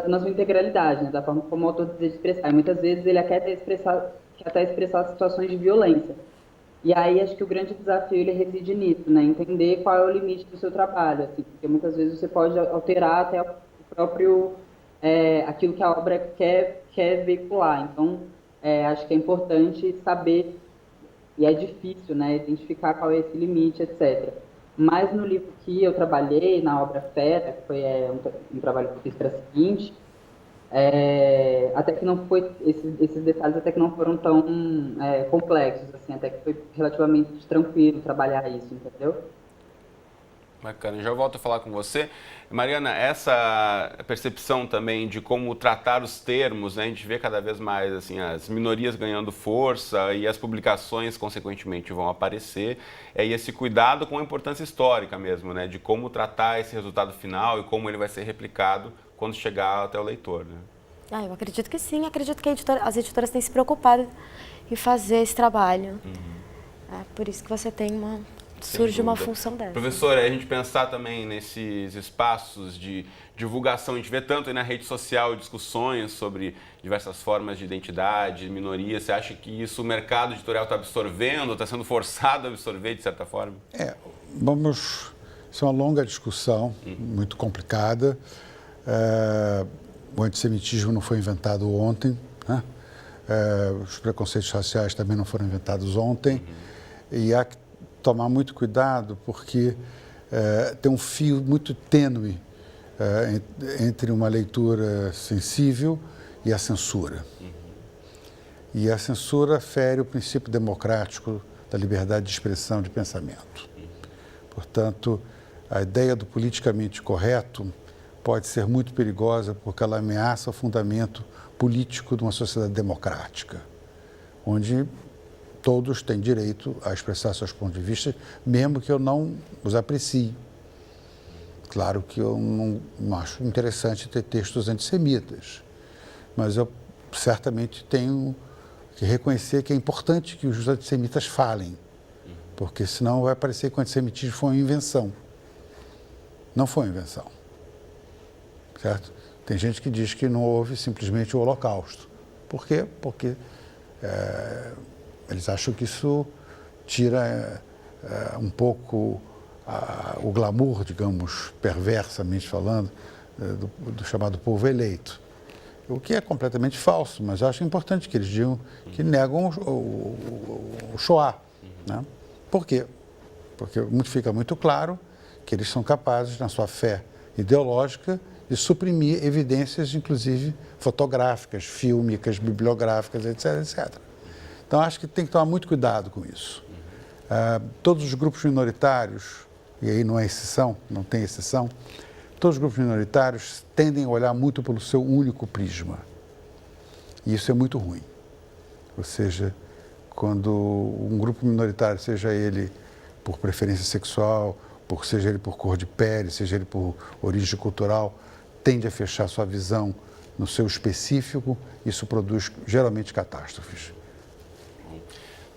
S7: na sua integralidade, né? Da forma como o autor deseja expressar. E muitas vezes ele quer até expressar situações de violência. E aí acho que o grande desafio ele reside nisso, né? Entender qual é o limite do seu trabalho, assim, porque muitas vezes você pode alterar até o próprio aquilo que a obra quer veicular. Então acho que é importante saber, e é difícil, né, identificar qual é esse limite, etc. Mas no livro que eu trabalhei, na obra Fera, que foi um trabalho que eu fiz para a seguinte, até que não foi, esses detalhes até que não foram tão complexos, assim, até que foi relativamente tranquilo trabalhar isso, entendeu?
S1: Bacana, já volto a falar com você. Mariana, essa percepção também de como tratar os termos, né? A gente vê cada vez mais assim, as minorias ganhando força e as publicações, consequentemente, vão aparecer. E esse cuidado com a importância histórica mesmo, né? De como tratar esse resultado final e como ele vai ser replicado quando chegar até o leitor, né?
S3: Eu acredito que sim, acredito que as editoras têm se preocupado em fazer esse trabalho. É por isso que você tem surge uma função dessa.
S1: Professora, a gente pensar também nesses espaços de divulgação, a gente vê tanto aí na rede social discussões sobre diversas formas de identidade, minorias. Você acha que isso o mercado editorial está absorvendo, está sendo forçado a absorver de certa forma?
S2: Isso é uma longa discussão, muito complicada. O antissemitismo não foi inventado ontem, né? Os preconceitos raciais também não foram inventados ontem. E há que tomar muito cuidado, porque tem um fio muito tênue entre uma leitura sensível e a censura. E a censura fere o princípio democrático da liberdade de expressão de pensamento. Portanto, a ideia do politicamente correto pode ser muito perigosa porque ela ameaça o fundamento político de uma sociedade democrática, onde todos têm direito a expressar seus pontos de vista, mesmo que eu não os aprecie. Claro que eu não acho interessante ter textos antissemitas, mas eu certamente tenho que reconhecer que é importante que os antissemitas falem, porque senão vai parecer que o antissemitismo foi uma invenção. Não foi uma invenção, certo? Tem gente que diz que não houve simplesmente o Holocausto. Por quê? Porque eles acham que isso tira um pouco o glamour, digamos, perversamente falando, do chamado povo eleito. O que é completamente falso, mas eu acho importante que eles digam que negam o Shoah. Né? Por quê? Porque fica muito claro que eles são capazes, na sua fé ideológica, de suprimir evidências, inclusive fotográficas, fílmicas, bibliográficas, etc, etc. Então, acho que tem que tomar muito cuidado com isso. Todos os grupos minoritários, e aí não é exceção, não tem exceção, todos os grupos minoritários tendem a olhar muito pelo seu único prisma. E isso é muito ruim. Ou seja, quando um grupo minoritário, seja ele por preferência sexual, seja ele por cor de pele, seja ele por origem cultural, tende a fechar sua visão no seu específico, isso produz geralmente catástrofes.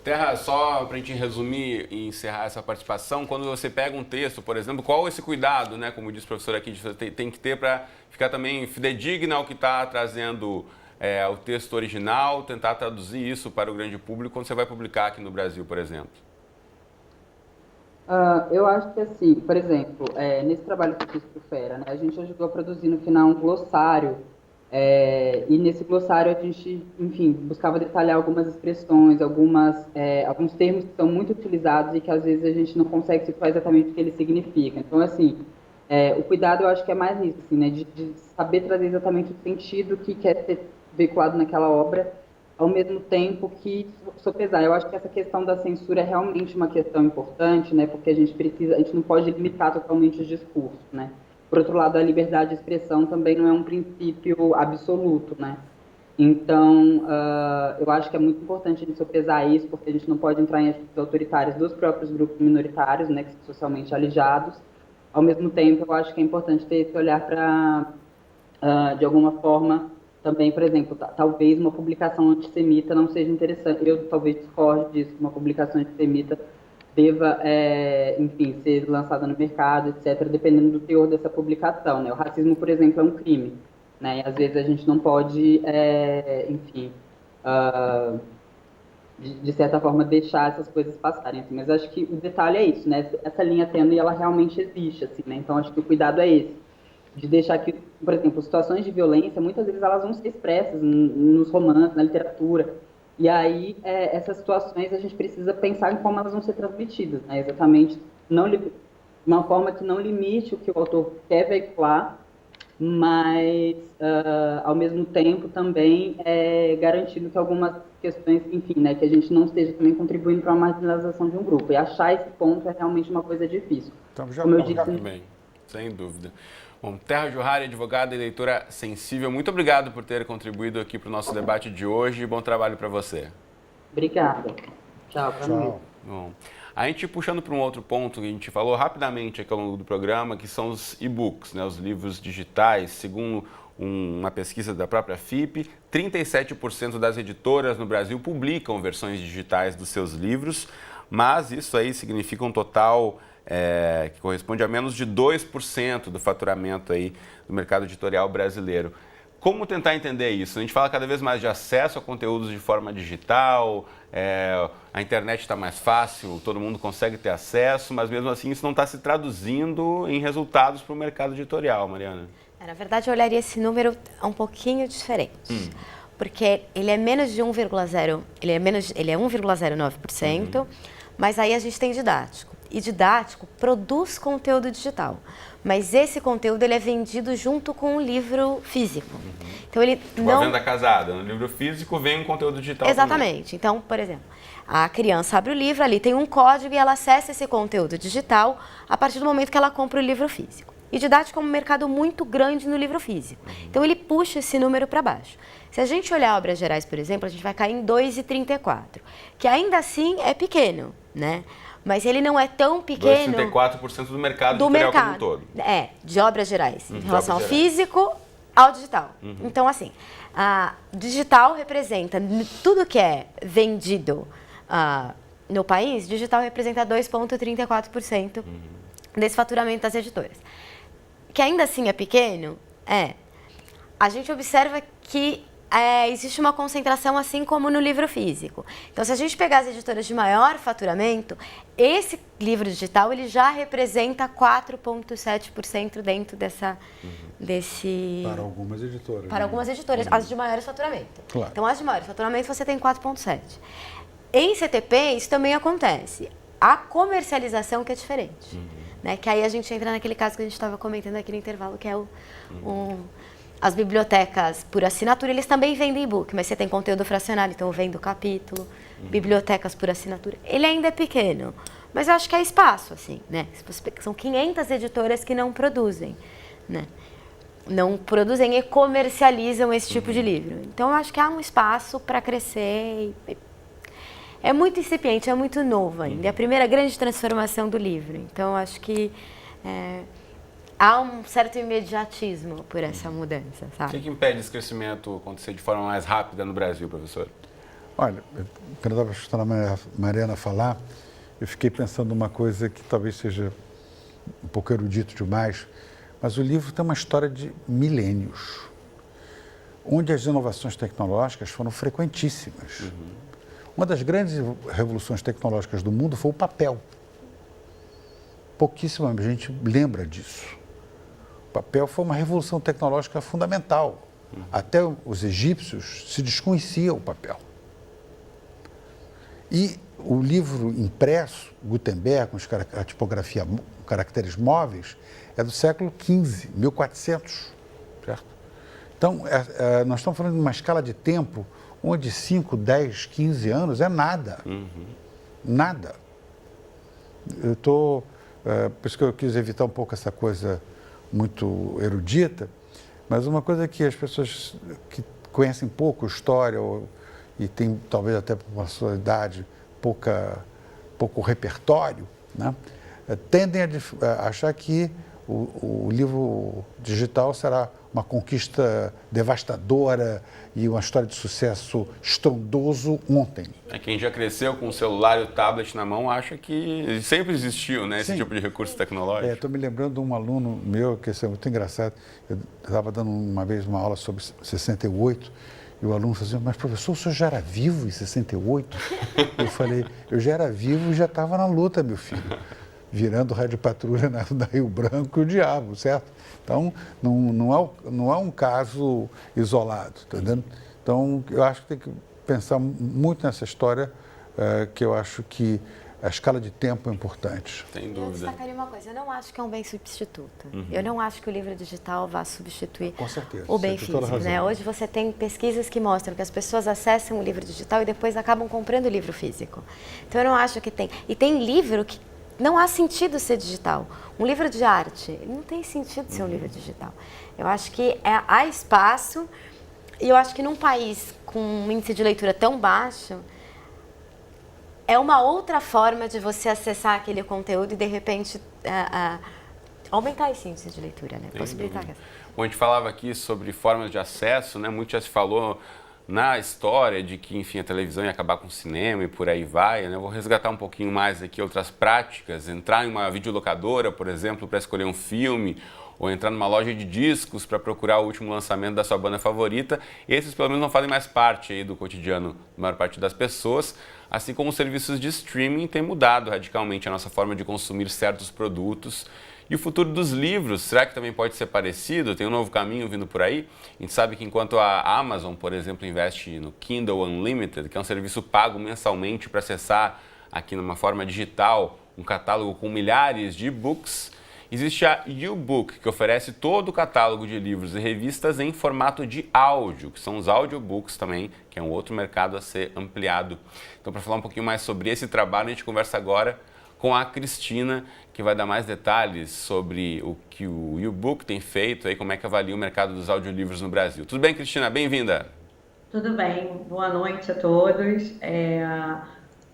S1: Terra, só para a gente resumir e encerrar essa participação, quando você pega um texto, por exemplo, qual esse cuidado, né, como disse o professor aqui, você tem que ter para ficar também fidedigna ao que está trazendo o texto original, tentar traduzir isso para o grande público quando você vai publicar aqui no Brasil, por exemplo?
S7: Eu acho que, assim, por exemplo, nesse trabalho que eu fiz para o Fera, né, a gente ajudou a produzir no final um glossário. E nesse glossário a gente, enfim, buscava detalhar algumas expressões, alguns termos que são muito utilizados e que às vezes a gente não consegue situar exatamente o que eles significam. Então, assim, o cuidado eu acho que é mais nisso, assim, né, de saber trazer exatamente o sentido que quer ser veiculado naquela obra, ao mesmo tempo que sopesar. Eu acho que essa questão da censura é realmente uma questão importante, né, porque a gente não pode limitar totalmente os discursos, né. Por outro lado, a liberdade de expressão também não é um princípio absoluto, né? Então, eu acho que é muito importante a gente sopesar isso, porque a gente não pode entrar em atitudes autoritárias dos próprios grupos minoritários, né, que são socialmente alijados. Ao mesmo tempo, eu acho que é importante ter esse olhar para, de alguma forma, também, por exemplo, talvez uma publicação antissemita não seja interessante. Eu talvez discorde disso, uma publicação antissemita deva, enfim, ser lançada no mercado, etc., dependendo do teor dessa publicação, né? O racismo, por exemplo, é um crime, né? E às vezes a gente não pode, enfim, de certa forma, deixar essas coisas passarem, assim. Mas acho que o detalhe é isso, né? Essa linha tênue, ela realmente existe, assim, né? Então, acho que o cuidado é esse, de deixar que, por exemplo, situações de violência, muitas vezes elas vão ser expressas nos romances, na literatura, e aí essas situações a gente precisa pensar em como elas vão ser transmitidas, né? Exatamente, uma forma que não limite o que o autor quer veicular, mas, ao mesmo tempo, também garantindo que algumas questões, enfim, né, que a gente não esteja também contribuindo para a marginalização de um grupo. E achar esse ponto é realmente uma coisa difícil.
S2: Então, já
S7: como eu disse...
S1: Bem, sem dúvida. Bom, Terra Johari, advogada e leitora sensível, muito obrigado por ter contribuído aqui para o nosso debate de hoje e bom trabalho para você.
S7: Obrigada. Tchau.
S1: Bom, a gente puxando para um outro ponto que a gente falou rapidamente aqui ao longo do programa, que são os e-books, né, os livros digitais. Segundo uma pesquisa da própria FIPE, 37% das editoras no Brasil publicam versões digitais dos seus livros, mas isso aí significa um total que corresponde a menos de 2% do faturamento aí do mercado editorial brasileiro. Como tentar entender isso? A gente fala cada vez mais de acesso a conteúdos de forma digital, a internet está mais fácil, todo mundo consegue ter acesso, mas mesmo assim isso não está se traduzindo em resultados para o mercado editorial, Mariana.
S3: Na verdade, eu olharia esse número um pouquinho diferente, porque ele é menos de 1,0, ele é 1,09%, mas aí a gente tem didático. E didático produz conteúdo digital, mas esse conteúdo ele é vendido junto com o livro físico. Então ele
S1: a venda casada, no livro físico vem um conteúdo digital.
S3: Exatamente.
S1: Também.
S3: Então, por exemplo, a criança abre o livro, ali tem um código e ela acessa esse conteúdo digital a partir do momento que ela compra o livro físico. E didático é um mercado muito grande no livro físico. Então ele puxa esse número para baixo. Se a gente olhar Obras Gerais, por exemplo, a gente vai cair em 2,34, que ainda assim é pequeno, né? Mas ele não é tão pequeno...
S1: 2,34% do mercado editorial como um todo.
S3: De Obras Gerais, em relação ao físico ao digital. Então, assim, a digital representa tudo que é vendido no país, digital representa 2,34% desse faturamento das editoras. Que ainda assim é pequeno, a gente observa que existe uma concentração assim como no livro físico. Então, se a gente pegar as editoras de maior faturamento, esse livro digital ele já representa 4,7% dentro desse...
S2: Para algumas editoras.
S3: Para algumas editoras, as de maiores faturamento.
S2: Claro.
S3: Então, as de maiores faturamento você tem 4,7%. Em CTP, isso também acontece. A comercialização que é diferente. Né? Que aí a gente entra naquele caso que a gente estava comentando aqui no intervalo, que é as bibliotecas por assinatura, eles também vendem e-book, mas você tem conteúdo fracionado, então vende o capítulo, bibliotecas por assinatura. Ele ainda é pequeno, mas eu acho que é espaço, assim, né? São 500 editoras que não produzem, né? Não produzem e comercializam esse tipo de livro. Então, eu acho que há um espaço para crescer. É muito incipiente, é muito novo ainda. É a primeira grande transformação do livro. Então, eu acho que há um certo imediatismo por essa mudança, sabe?
S1: O que impede esse crescimento acontecer de forma mais rápida no Brasil, professor?
S2: Olha, quando eu estava escutando a Mariana falar, eu fiquei pensando numa coisa que talvez seja um pouco erudito demais, mas o livro tem uma história de milênios, onde as inovações tecnológicas foram frequentíssimas. Uma das grandes revoluções tecnológicas do mundo foi o papel. Pouquíssima gente lembra disso. O papel foi uma revolução tecnológica fundamental. Até os egípcios se desconhecia o papel. E o livro impresso, Gutenberg, com a tipografia, caracteres móveis, é do século XV, 1400, certo? Então, nós estamos falando de uma escala de tempo onde 5, 10, 15 anos é nada. Nada. Por isso que eu quis evitar um pouco essa coisa muito erudita, mas uma coisa que as pessoas que conhecem pouco história e têm talvez até por uma sua idade pouco repertório, né, tendem a achar que o livro digital será uma conquista devastadora e uma história de sucesso estrondoso ontem.
S1: Quem já cresceu com o celular e o tablet na mão acha que sempre existiu, né, esse tipo de recurso tecnológico.
S2: Estou me lembrando de um aluno meu, que isso é muito engraçado. Eu estava dando uma vez uma aula sobre 68 e o aluno falou assim, mas professor, o senhor já era vivo em 68? Eu falei, eu já era vivo e já estava na luta, meu filho. Virando rádio patrulha na Rio Branco e o diabo, certo? Então, não é um caso isolado, tá entendendo? Então, eu acho que tem que pensar muito nessa história, que eu acho que a escala de tempo é importante.
S1: Sem dúvida.
S3: Eu destacaria uma coisa, eu não acho que é um bem substituto. Eu não acho que o livro digital vá substituir o bem físico, né? Hoje você tem pesquisas que mostram que as pessoas acessam o livro digital e depois acabam comprando o livro físico. Então, eu não acho que tem... E tem livro que não há sentido ser digital. Um livro de arte, ele não tem sentido ser um livro digital. Eu acho que há espaço, e eu acho que num país com um índice de leitura tão baixo, é uma outra forma de você acessar aquele conteúdo e, de repente, aumentar esse índice de leitura, né? Possibilitar.
S1: Bom, a gente falava aqui sobre formas de acesso, né? Muito já se falou na história de que, enfim, a televisão ia acabar com o cinema e por aí vai, né? Eu vou resgatar um pouquinho mais aqui outras práticas, entrar em uma videolocadora, por exemplo, para escolher um filme, ou entrar numa loja de discos para procurar o último lançamento da sua banda favorita. Esses, pelo menos, não fazem mais parte aí do cotidiano da maior parte das pessoas, assim como os serviços de streaming têm mudado radicalmente a nossa forma de consumir certos produtos. E o futuro dos livros, será que também pode ser parecido? Tem um novo caminho vindo por aí? A gente sabe que enquanto a Amazon, por exemplo, investe no Kindle Unlimited, que é um serviço pago mensalmente para acessar aqui numa forma digital um catálogo com milhares de e-books, existe a YouBook, que oferece todo o catálogo de livros e revistas em formato de áudio, que são os audiobooks também, que é um outro mercado a ser ampliado. Então, para falar um pouquinho mais sobre esse trabalho, a gente conversa agora com a Cristina, que vai dar mais detalhes sobre o que o YouBook tem feito e como é que avalia o mercado dos audiolivros no Brasil. Tudo bem, Cristina? Bem-vinda.
S8: Tudo bem. Boa noite a todos.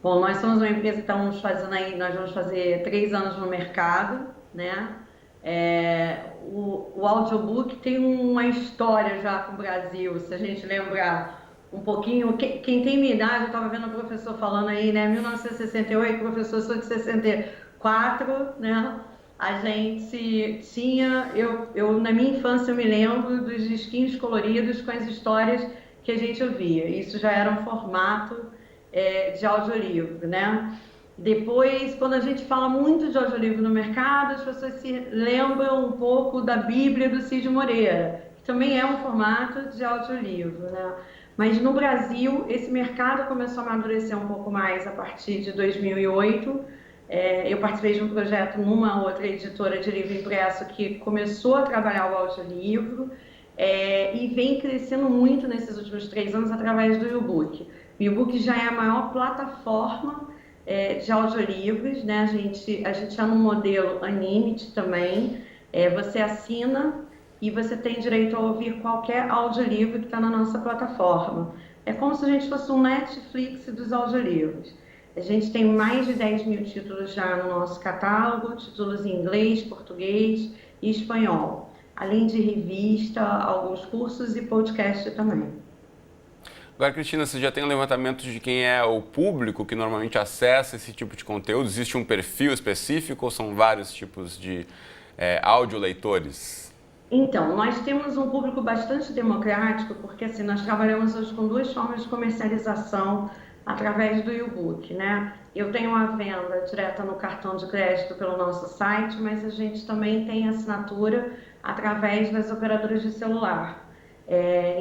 S8: Bom, nós somos uma empresa que estamos fazendo aí, nós vamos fazer 3 anos no mercado, né? O audiobook tem uma história já com o Brasil, se a gente lembrar um pouquinho. Quem tem minha idade, eu estava vendo o professor falando aí, né? 1968, professor, sou de 64, né? A gente tinha, eu na minha infância eu me lembro dos disquinhos coloridos com as histórias que a gente ouvia. Isso já era um formato de audiolivro, né? Depois, quando a gente fala muito de audiolivro no mercado, as pessoas se lembram um pouco da Bíblia do Cid Moreira, que também é um formato de audiolivro, né? Mas no Brasil, esse mercado começou a amadurecer um pouco mais a partir de 2008. Eu participei de um projeto numa outra editora de livro impresso que começou a trabalhar o audiolivro e vem crescendo muito nesses últimos 3 anos através do YouBook. O YouBook já é a maior plataforma de audiolivros, né? A gente é no modelo Unlimited também. Você assina e você tem direito a ouvir qualquer audiolivro que está na nossa plataforma. É como se a gente fosse um Netflix dos audiolivros. A gente tem mais de 10 mil títulos já no nosso catálogo, títulos em inglês, português e espanhol, além de revista, alguns cursos e podcast também.
S1: Agora, Cristina, você já tem um levantamento de quem é o público que normalmente acessa esse tipo de conteúdo? Existe um perfil específico ou são vários tipos de audioleitores?
S8: Então, nós temos um público bastante democrático, porque assim, nós trabalhamos hoje com 2 formas de comercialização através do YouBook, né? Eu tenho uma venda direta no cartão de crédito pelo nosso site, mas a gente também tem assinatura através das operadoras de celular.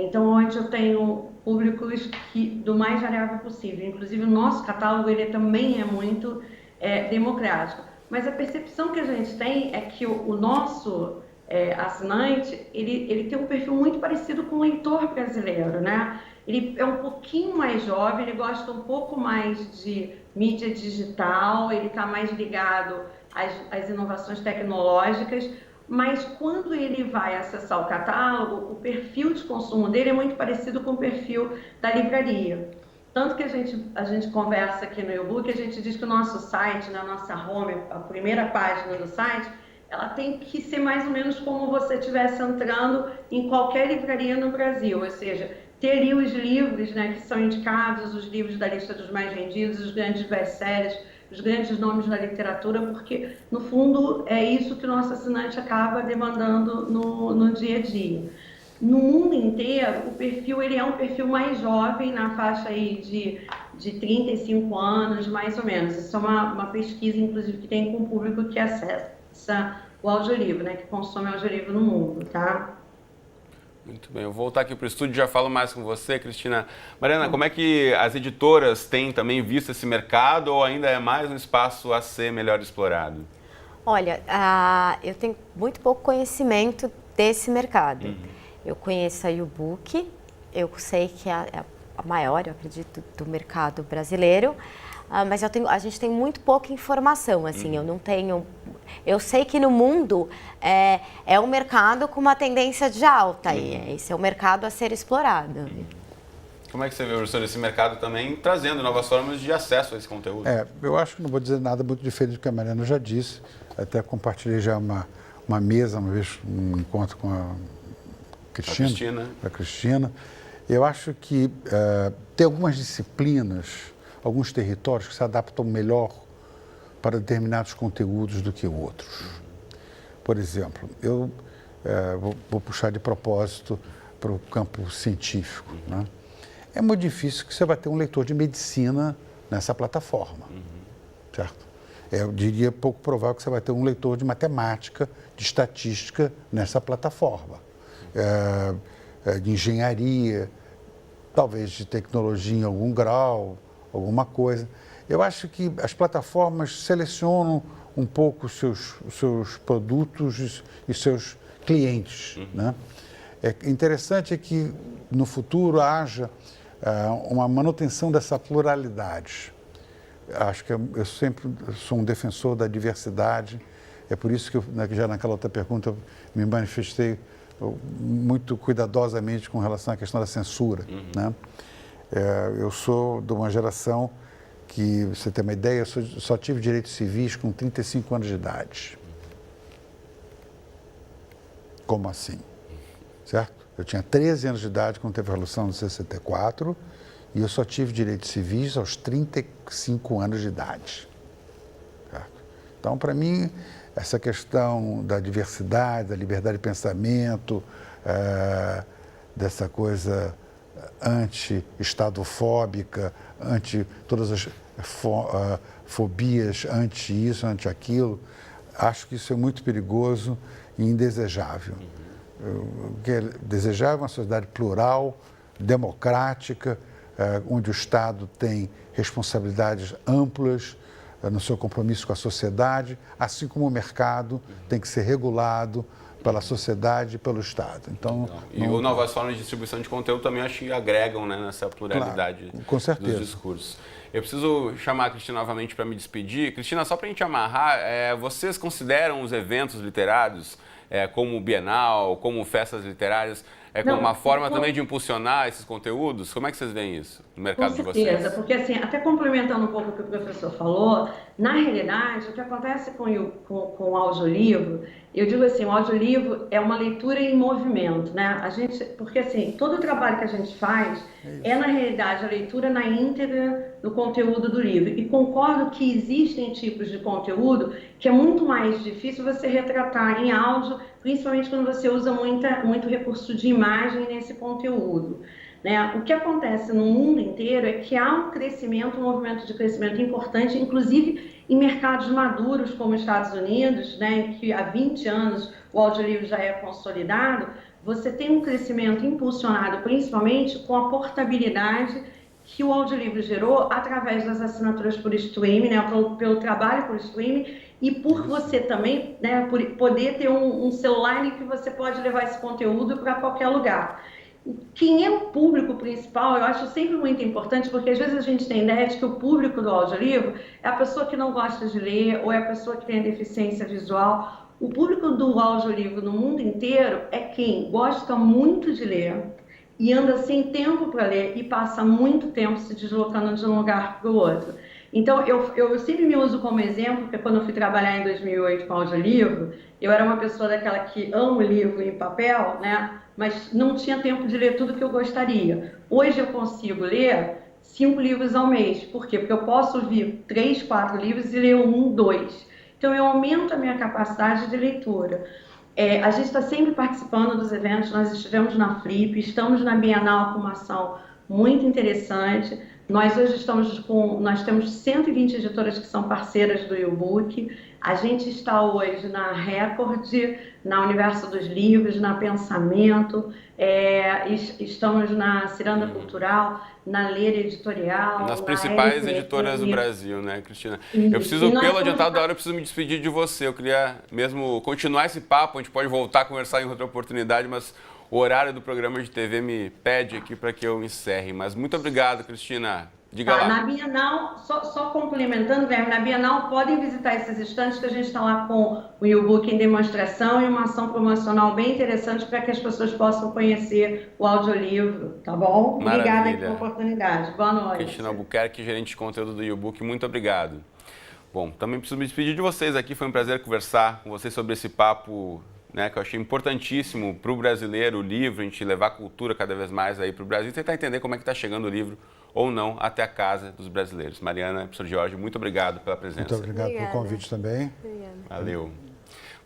S8: Então, onde eu tenho públicos do mais variável possível. Inclusive, o nosso catálogo ele também é muito democrático. Mas a percepção que a gente tem é que o nosso assinante, ele tem um perfil muito parecido com o leitor brasileiro, né? Ele é um pouquinho mais jovem, ele gosta um pouco mais de mídia digital, ele está mais ligado às inovações tecnológicas, mas quando ele vai acessar o catálogo, o perfil de consumo dele é muito parecido com o perfil da livraria. Tanto que a gente conversa aqui no YouBook, a gente diz que o nosso site, na nossa home, a primeira página do site, ela tem que ser mais ou menos como você estivesse entrando em qualquer livraria no Brasil, ou seja, ter ali os livros, né, que são indicados, os livros da lista dos mais vendidos, os grandes best-sellers, os grandes nomes da literatura, porque, no fundo, é isso que o nosso assinante acaba demandando no dia a dia. No mundo inteiro, o perfil ele é um perfil mais jovem, na faixa aí de 35 anos, mais ou menos. Isso é uma pesquisa, inclusive, que tem com o público que acessa o audiolivro, né, que consome audiolivro no mundo, tá?
S1: Muito bem, eu vou voltar aqui para o estúdio e já falo mais com você, Cristina. Mariana, como é que as editoras têm também visto esse mercado ou ainda é mais um espaço a ser melhor explorado?
S3: Olha, eu tenho muito pouco conhecimento desse mercado. Eu conheço a U-Book, eu sei que é a maior, eu acredito, do mercado brasileiro, mas a gente tem muito pouca informação, assim, eu não tenho... Eu sei que no mundo é um mercado com uma tendência de alta, e esse é um mercado a ser explorado.
S1: Como é que você vê, professor, esse mercado também trazendo novas formas de acesso a esse conteúdo?
S2: Eu acho que não vou dizer nada muito diferente do que a Mariana já disse, até compartilhei já uma mesa, uma vez, um encontro com a Cristina. Eu acho que tem algumas disciplinas, alguns territórios que se adaptam melhor para determinados conteúdos do que outros. Por exemplo, eu vou puxar de propósito para o campo científico, né? É muito difícil que você vai ter um leitor de medicina nessa plataforma, certo? Eu diria pouco provável que você vai ter um leitor de matemática, de estatística nessa plataforma. De engenharia, talvez de tecnologia em algum grau, alguma coisa. Eu acho que as plataformas selecionam um pouco os seus produtos e seus clientes, né? É interessante que no futuro haja uma manutenção dessa pluralidade. Acho que eu sempre sou um defensor da diversidade, é por isso que já naquela outra pergunta eu me manifestei muito cuidadosamente com relação à questão da censura, né? Eu sou de uma geração que, você tem uma ideia, eu só tive direitos civis com 35 anos de idade. Como assim? Certo? Eu tinha 13 anos de idade quando teve a Revolução de 64 e eu só tive direitos civis aos 35 anos de idade. Certo? Então, para mim, essa questão da diversidade, da liberdade de pensamento, dessa coisa anti-estadofóbica, anti todas as fobias, anti isso, anti aquilo, acho que isso é muito perigoso e indesejável. O que é desejável é uma sociedade plural, democrática, onde o Estado tem responsabilidades amplas no seu compromisso com a sociedade, assim como o mercado tem que ser regulado pela sociedade e pelo Estado. Então,
S1: novas formas de distribuição de conteúdo também acho que agregam, né, nessa pluralidade,
S2: claro, com certeza,
S1: dos discursos. Eu preciso chamar a Cristina novamente para me despedir. Cristina, só para a gente amarrar, vocês consideram os eventos literários como Bienal, como festas literárias, como uma forma também de impulsionar esses conteúdos? Como é que vocês veem isso no mercado de vocês? Com certeza,
S8: porque assim, até complementando um pouco o que o professor falou, na realidade, o que acontece com o audiolivro, eu digo assim, o audiolivro é uma leitura em movimento, né? Porque assim, todo o trabalho que a gente faz na realidade, a leitura na íntegra do conteúdo do livro. E concordo que existem tipos de conteúdo que é muito mais difícil você retratar em áudio, principalmente quando você usa muito recurso de imagem nesse conteúdo, né? O que acontece no mundo inteiro é que há um movimento de crescimento importante, inclusive em mercados maduros como os Estados Unidos, né, em que há 20 anos o audiolivro já é consolidado, você tem um crescimento impulsionado principalmente com a portabilidade que o audiolivro gerou através das assinaturas por streaming, né, pelo trabalho por streaming, e por você também, né, por poder ter um celular em que você pode levar esse conteúdo para qualquer lugar. Quem é o público principal, eu acho sempre muito importante, porque às vezes a gente tem ideia de que o público do audiolivro é a pessoa que não gosta de ler ou é a pessoa que tem deficiência visual. O público do audiolivro no mundo inteiro é quem gosta muito de ler e anda sem tempo para ler e passa muito tempo se deslocando de um lugar para o outro. Então, eu sempre me uso como exemplo, porque quando eu fui trabalhar em 2008 com audiolivro, eu era uma pessoa daquela que ama o livro em papel, né? Mas não tinha tempo de ler tudo que eu gostaria. Hoje eu consigo ler 5 livros ao mês. Por quê? Porque eu posso ouvir 3, 4 livros e ler 1, 2. Então, eu aumento a minha capacidade de leitura. A gente está sempre participando dos eventos, nós estivemos na Flip, estamos na Bienal com uma ação muito interessante. Nós hoje nós temos 120 editoras que são parceiras do e-book. A gente está hoje na Record, na Universo dos Livros, na Pensamento, estamos na Ciranda Cultural, na Ler Editorial.
S1: Nas principais editoras do Brasil, né, Cristina? Eu preciso, pelo adiantado da hora, eu preciso me despedir de você. Eu queria mesmo continuar esse papo, a gente pode voltar a conversar em outra oportunidade, mas o horário do programa de TV me pede aqui para que eu encerre. Mas muito obrigado, Cristina. Diga lá.
S8: Na Bienal, só complementando, Guilherme, na Bienal podem visitar esses estandes que a gente está lá com o e-book em demonstração e uma ação promocional bem interessante para que as pessoas possam conhecer o audiolivro, tá bom?
S1: Maravilha.
S8: Obrigada aqui pela oportunidade. Boa noite.
S1: Cristina Albuquerque, gerente de conteúdo do e-book, muito obrigado. Bom, também preciso me despedir de vocês aqui, foi um prazer conversar com vocês sobre esse papo, né, que eu achei importantíssimo para o brasileiro, o livro, a gente levar a cultura cada vez mais aí para o Brasil e tentar entender como é que está chegando o livro ou não até a casa dos brasileiros. Mariana, professor Jorge, muito obrigado pela presença.
S2: Muito obrigado pelo convite também.
S3: Obrigada.
S1: Valeu.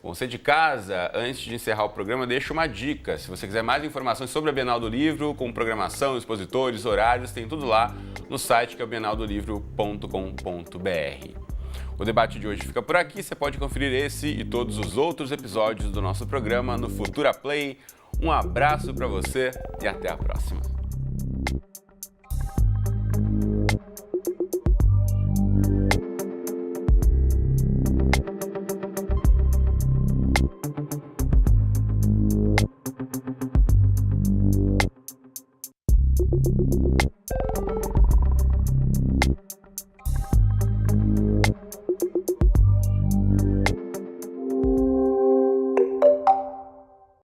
S1: Bom, você de casa, antes de encerrar o programa, deixa uma dica. Se você quiser mais informações sobre a Bienal do Livro, com programação, expositores, horários, tem tudo lá no site que é bienaldolivro.com.br. O debate de hoje fica por aqui. Você pode conferir esse e todos os outros episódios do nosso programa no Futura Play. Um abraço para você e até a próxima.